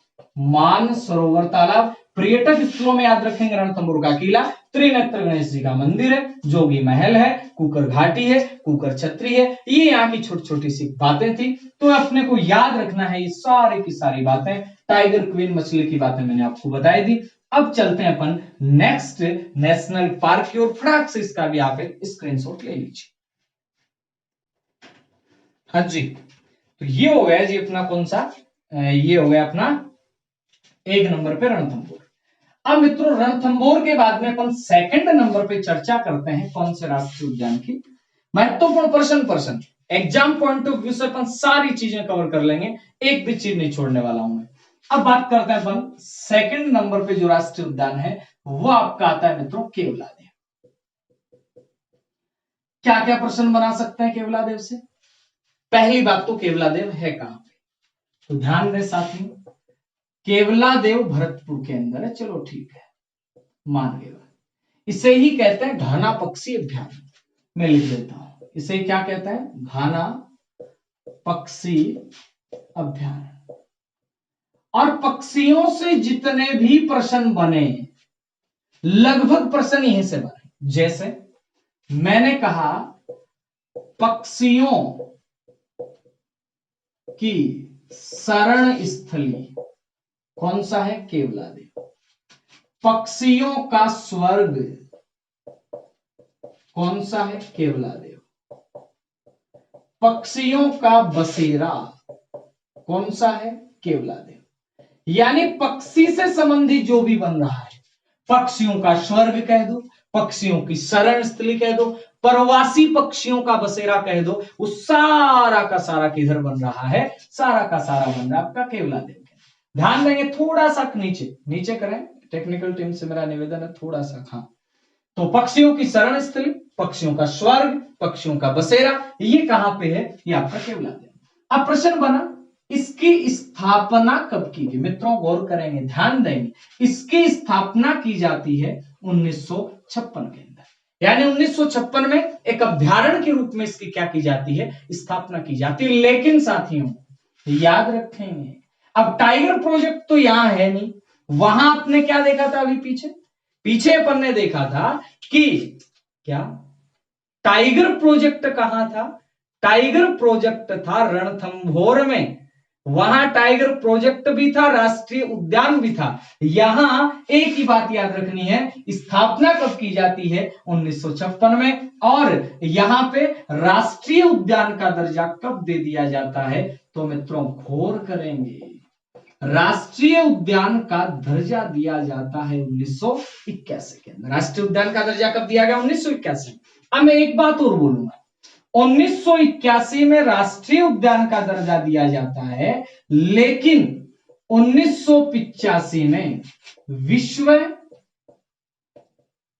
मानसरोवर तालाब। पर्यटक स्थलों में याद रखेंगे रणथंभौर का किला, त्रिनेत्र गणेश जी का मंदिर है, जोगी महल है, कुकर घाटी है, कुकर छतरी है। ये यहाँ की छोटी छोटी सी बातें थी, तो अपने को याद रखना है ये सारी की सारी बातें। टाइगर क्वीन मछली की बातें मैंने आपको बताई दी। अब चलते हैं अपन नेक्स्ट नेशनल पार्क की ओर। फटाक से इसका भी आप एक स्क्रीनशॉट ले लीजिए। हाँ जी, तो ये हो गया जी अपना कौन सा? ये हो गया अपना 1 नंबर पे रणथंभौर। अब मित्रों रणथंभौर के बाद में अपन सेकंड नंबर पे चर्चा करते हैं कौन से राष्ट्रीय उद्यान की। महत्वपूर्ण प्रश्न एग्जाम पॉइंट ऑफ व्यू से अपन सारी चीजें कवर कर लेंगे, एक भी चीज नहीं छोड़ने वाला हूं मैं। अब बात करते हैं अपन सेकंड नंबर पे जो राष्ट्रीय उद्यान है वो आपका आता है मित्रों केवलादेव। क्या क्या प्रश्न बना सकते हैं केवलादेव से? पहली बात तो केवलादेव है कहां पे, तो ध्यान दें साथियों, केवलादेव भरतपुर के अंदर है। चलो ठीक है, मान गए। इसे ही कहते हैं घाना पक्षी अभ्यारण। मैं लिख देता हूं, इसे क्या कहते हैं? घाना पक्षी अभ्यारण। और पक्षियों से जितने भी प्रश्न बने लगभग प्रश्न यहीं से बने। जैसे मैंने कहा पक्षियों की शरण स्थली कौन सा है? केवलादेव। पक्षियों का स्वर्ग कौन सा है? केवलादेव। पक्षियों का बसेरा कौन सा है? केवलादेव। यानी पक्षी से संबंधित जो भी बन रहा है, पक्षियों का स्वर्ग कह दो, पक्षियों की शरण स्थली कह दो, प्रवासी पक्षियों का बसेरा कह दो, वो सारा का सारा किधर बन रहा है? सारा का सारा बन रहा है आपका केवलादेव। ध्यान देंगे थोड़ा सा नीचे नीचे करें, टेक्निकल टीम से मेरा निवेदन है थोड़ा सा। हाँ, तो पक्षियों की शरण स्थली, पक्षियों का स्वर्ग, पक्षियों का बसेरा, ये कहां पे है? ये आपका केवलादेव। अब प्रश्न बना इसकी स्थापना कब की गई? मित्रों गौर करेंगे, ध्यान देंगे, इसकी स्थापना की जाती है 1956 के अंदर। यानी 1956 में एक अभ्यारण्य के रूप में इसकी क्या की जाती है? स्थापना की जाती है। लेकिन साथियों याद रखेंगे, अब टाइगर प्रोजेक्ट तो यहां है नहीं, वहां आपने क्या देखा था? अभी पीछे अपन ने देखा था कि क्या टाइगर प्रोजेक्ट कहां था? टाइगर प्रोजेक्ट था रणथंभौर में। वहां टाइगर प्रोजेक्ट भी था, राष्ट्रीय उद्यान भी था। यहां एक ही बात याद रखनी है, स्थापना कब की जाती है? 1956 में। और यहां पे राष्ट्रीय उद्यान का दर्जा कब दे दिया जाता है? तो मित्रों गौर करेंगे, राष्ट्रीय उद्यान का दर्जा दिया जाता है 1981 के अंदर। राष्ट्रीय उद्यान का दर्जा कब दिया गया? 1981। अब मैं एक बात और बोलूंगा, 1981 में राष्ट्रीय उद्यान का दर्जा दिया जाता है, लेकिन 1985 में विश्व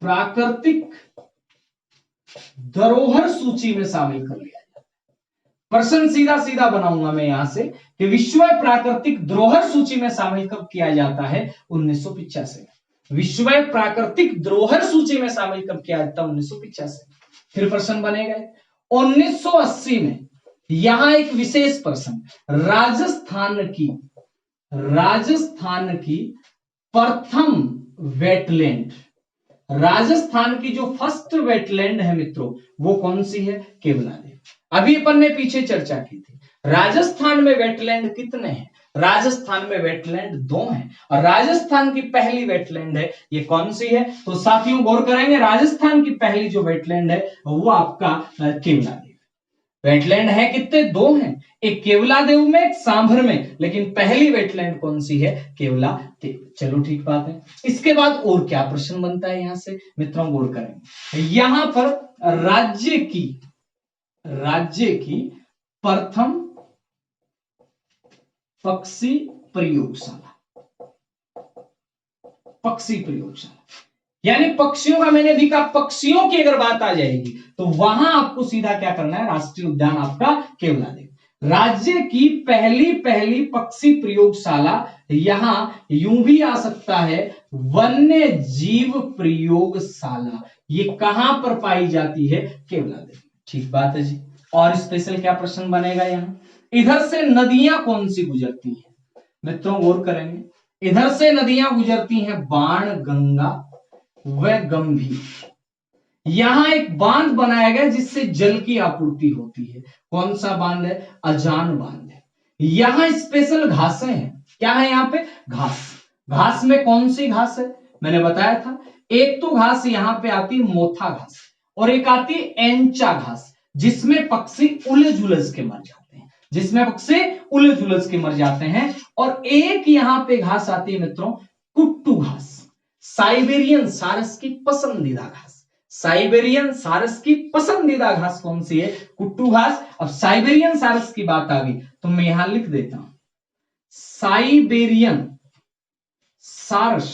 प्राकृतिक धरोहर सूची में शामिल कर लिया जाता है। प्रश्न सीधा सीधा बनाऊंगा मैं यहां से कि विश्व प्राकृतिक धरोहर सूची में शामिल कब किया जाता है? 1985 में। विश्व प्राकृतिक धरोहर सूची में शामिल कब किया जाता है? 1985। फिर प्रश्न बनेगा 1980 में। यहां एक विशेष प्रश्न, राजस्थान की प्रथम वेटलैंड, राजस्थान की जो फर्स्ट वेटलैंड है मित्रों, वो कौन सी है? केवलादेव। अभी अपन ने पीछे चर्चा की थी, राजस्थान में वेटलैंड कितने हैं? राजस्थान में वेटलैंड 2 हैं, और राजस्थान की पहली वेटलैंड है, ये कौन सी है? तो साथियों गौर करेंगे, राजस्थान की पहली जो वेटलैंड है वो आपका केवलादेव। वेटलैंड है कितने? 2 हैं, एक केवलादेव में, एक सांभर में, लेकिन पहली वेटलैंड कौन सी है? केवलादेव। चलो ठीक बात है। इसके बाद और क्या प्रश्न बनता है यहां से मित्रों? गौर करेंगे, यहां पर राज्य की प्रथम पक्षी प्रयोगशाला, यानी पक्षियों का, मैंने भी कहा पक्षियों की अगर बात आ जाएगी तो वहां आपको सीधा क्या करना है? राष्ट्रीय उद्यान आपका केवलादेव। राज्य की पहली पक्षी प्रयोगशाला, यहां यूं भी आ सकता है वन्य जीव प्रयोगशाला, ये कहां पर पाई जाती है? केवलादेव। ठीक बात है जी। और स्पेशल क्या प्रश्न बनेगा यहां? इधर से नदियां कौन सी गुजरती हैं मित्रों? गौर करेंगे, इधर से नदियां गुजरती हैं बाण गंगा व गंभीर। यहां एक बांध बनाया गया जिससे जल की आपूर्ति होती है। कौन सा बांध है? अजान बांध है। यहां स्पेशल घासें हैं। क्या है यहां पे? घास में कौन सी घास है? मैंने बताया था, एक तो घास यहां पे आती मोथा घास, और एक आती एंचा घास, जिसमें पक्षी उलझ के मर जाते हैं, और एक यहां पे घास आती है मित्रों कुट्टू घास, साइबेरियन सारस की पसंदीदा घास। साइबेरियन सारस की पसंदीदा घास कौन सी है? कुट्टू घास। अब साइबेरियन सारस की बात आ गई तो मैं यहां लिख देता हूं, साइबेरियन सारस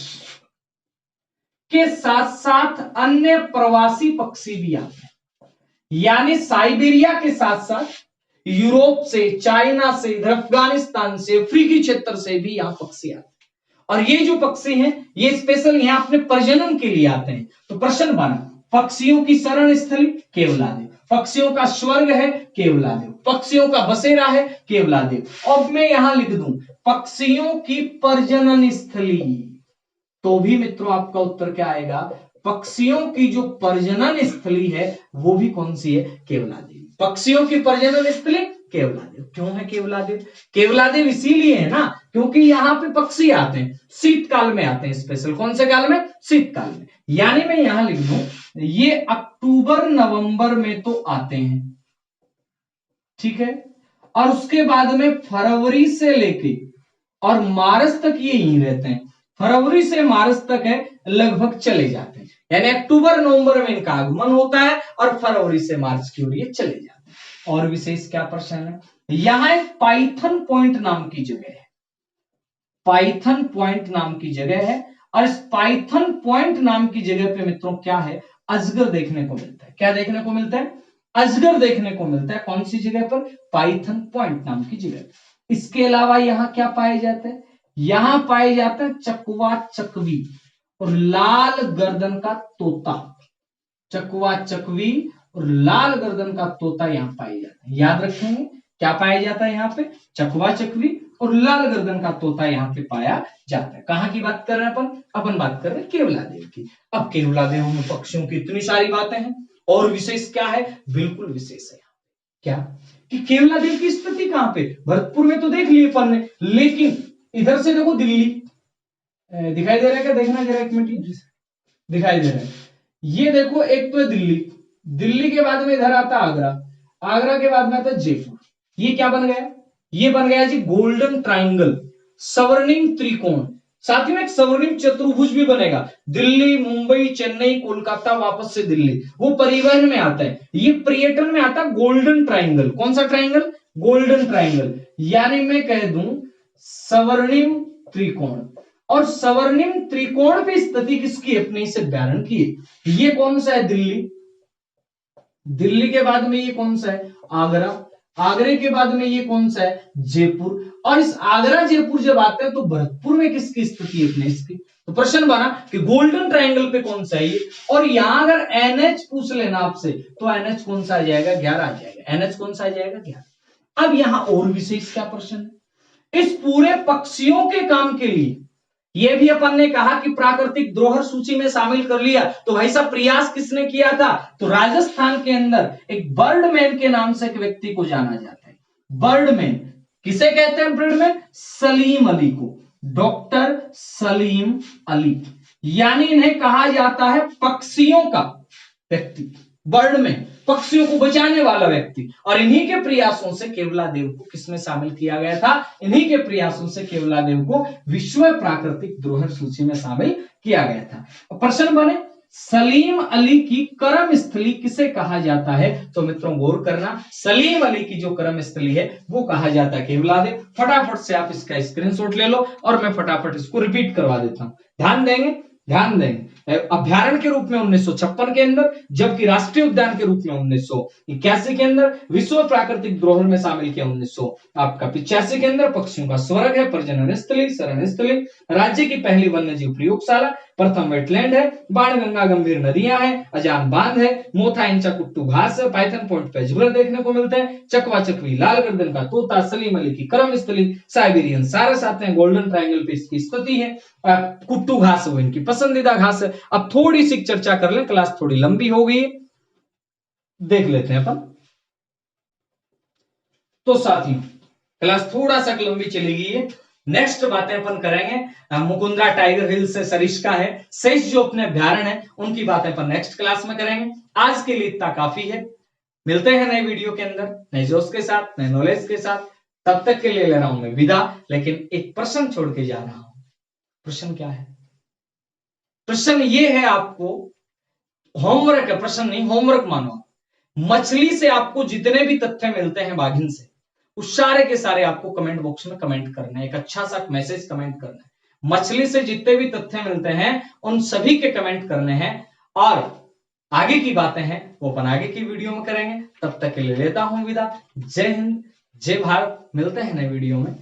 के साथ साथ अन्य प्रवासी पक्षी भी आते हैं, यानी साइबेरिया के साथ साथ यूरोप से, चाइना से, इधर अफगानिस्तान से, अफ्रीकी क्षेत्र से भी यहां पक्षी आते हैं। और ये जो पक्षी हैं ये स्पेशल यहां अपने प्रजनन के लिए आते हैं। तो प्रश्न बना, पक्षियों की शरण स्थली केवलादेव, पक्षियों का स्वर्ग है केवलादेव, पक्षियों का बसेरा है केवलादेव। अब मैं यहां लिख दूं पक्षियों की प्रजनन स्थली, तो भी मित्रों आपका उत्तर क्या आएगा? पक्षियों की जो प्रजनन स्थली है वो भी कौन सी है? केवलादेव। पक्षियों की प्रजनन स्थली केवलादेव। क्यों है केवलादेव? केवलादेव इसीलिए है ना क्योंकि यहां पे पक्षी आते हैं, शीतकाल में आते हैं स्पेशल। कौन से काल में? शीतकाल में। यानी मैं यहां लिख दूं ये अक्टूबर नवंबर में तो आते हैं, ठीक है, और उसके बाद में फरवरी से लेके और मार्च तक ये यहीं रहते हैं। फरवरी से मार्च तक है लगभग चले जाते हैं, यानी अक्टूबर नवंबर में इनका आगमन होता है और फरवरी से मार्च की ओर ये चले जाते हैं। और विशेष क्या प्रश्न है? यहां एक पाइथन पॉइंट नाम की जगह है, पाइथन पॉइंट नाम की जगह है, और इस पाइथन पॉइंट नाम की जगह पे मित्रों क्या है? अजगर देखने को मिलता है। क्या देखने को मिलता है? अजगर देखने को मिलता है। कौन सी जगह पर? पाइथन पॉइंट नाम की जगह। इसके अलावा यहां क्या पाए जाते हैं? यहां पाए जाते हैं चकवा चकवी और लाल गर्दन का तोता। चकवा चकवी और लाल गर्दन का तोता यहां पाए जाते हैं। याद रखेंगे क्या पाया जाता है यहां पे? चकवा चकवी और लाल गर्दन का तोता यहां पे पाया जाता है। कहां की बात कर रहे हैं अपन बात कर रहे हैं केवलादेव की। अब केवलादेव में पक्षियों की इतनी सारी बातें हैं, और विशेष क्या है? बिल्कुल विशेष है क्या कि केवलादेव की स्थिति कहां पे? भरतपुर में तो देख लिए अपन ने, लेकिन इधर से देखो दिल्ली दिखाई दे रहा है क्या? देखना जरा एक मिनट, दिखाई दे रहा है। ये देखो एक तो है दिल्ली, दिल्ली के बाद में इधर आता आगरा, आगरा के बाद में आता जयपुर। ये क्या बन गया? ये बन गया जी गोल्डन ट्राइंगल, स्वर्णिम त्रिकोण। साथ ही में एक स्वर्णिम चतुर्भुज भी बनेगा। दिल्ली, मुंबई, चेन्नई, कोलकाता, वापस से दिल्ली। वो परिवहन में आता है, ये पर्यटन में आता है गोल्डन ट्राइंगल। कौन सा ट्राइंगल? Golden triangle. यानी मैं कह दूं स्वर्णिम त्रिकोण। और स्वर्णिम त्रिकोण पे स्थिति किसकी? अपने से बैरन की। ये कौन सा है? दिल्ली, दिल्ली के बाद में ये कौन सा है? आगरा। आगरे के बाद में ये कौन सा है? जयपुर। और इस आगरा जयपुर जब आते हैं तो भरतपुर में किसकी स्थिति है? अपने इसकी। तो प्रश्न बना कि गोल्डन ट्रायंगल पे कौन सा है ये, और यहां अगर एनएच पूछ लेना आपसे तो एनएच कौन सा आ जाएगा? 11 आ जाएगा। एनएच कौन सा आ जाएगा? 11। अब यहां और विशेष क्या प्रश्न है? इस पूरे पक्षियों के काम के लिए ये भी अपन ने कहा कि प्राकृतिक धरोहर सूची में शामिल कर लिया, तो भाई साहब प्रयास किसने किया था? तो राजस्थान के अंदर एक बर्डमैन के नाम से एक व्यक्ति को जाना जाता है। बर्डमैन किसे कहते हैं? बर्डमैन सलीम अली को, डॉक्टर सलीम अली, यानी इन्हें कहा जाता है पक्षियों का व्यक्ति, बर्डमैन, पक्षियों को बचाने वाला व्यक्ति। और इन्हीं के प्रयासों से केवलादेव को किसमें शामिल किया गया था? इन्हीं के प्रयासों से केवलादेव को विश्व प्राकृतिक धरोहर सूची में शामिल किया गया था। प्रश्न बने सलीम अली की कर्म स्थली किसे कहा जाता है? तो मित्रों गौर करना, सलीम अली की जो कर्म स्थली है वो कहा जाता है केवलादेव। फटाफट से आप इसका स्क्रीनशॉट ले लो और मैं फटाफट इसको रिपीट करवा देता हूं। ध्यान देंगे, ध्यान देंगे। अभ्यारण्य के रूप में 1956 के अंदर, जबकि राष्ट्रीय उद्यान के रूप में 1981 के अंदर, विश्व प्राकृतिक धरोहर में शामिल किया 1985 के अंदर। पक्षियों का स्वर्ग है, प्रजनन स्थली, शरण स्थली, राज्य की पहली वन्य जीव प्रयोगशाला, प्रथम वेटलैंड है, बाणगंगा गंभीर नदियां हैं, अजान बांध है, मोथा इंचा कुट्टू घास है, पाइथन पॉइंट पे अजगर देखने को मिलते हैं, चकवा चकवी लाल गर्दन का तोता, सलीम अली की कर्म स्थली, साइबेरियन सारस आते हैं, गोल्डन ट्रायंगल पे इसकी स्थिति है, कुट्टू घास वो इनकी पसंदीदा घास है। अब थोड़ी सी चर्चा कर लें, क्लास थोड़ी लंबी हो गई, देख लेते हैं अपन। तो साथियों क्लास थोड़ा सा लंबी चली गई है, नेक्स्ट बातें अपन करेंगे मुकुंदरा टाइगर हिल से सरिस्का है, शेष जो अपने अभ्यारण्य है उनकी बातें अपन नेक्स्ट क्लास में करेंगे। आज के लिए इतना काफी है, मिलते हैं नए वीडियो के अंदर नए जोश के साथ, नए नॉलेज के साथ। तब तक के लिए ले रहा हूं मैं विदा, लेकिन एक प्रश्न छोड़ के जा रहा हूं। प्रश्न क्या है? प्रश्न ये है, आपको होमवर्क है, प्रश्न नहीं होमवर्क मानो। मछली से आपको जितने भी तथ्य मिलते हैं बाघिन से, उस सारे के सारे आपको कमेंट बॉक्स में कमेंट करना है, एक अच्छा सा मैसेज कमेंट करना है। मछली से जितने भी तथ्य मिलते हैं उन सभी के कमेंट करने हैं, और आगे की बातें हैं वो अपन आगे की वीडियो में करेंगे। तब तक के लिए लेता हूं विदा। जय हिंद, जय भारत। मिलते हैं नए वीडियो में।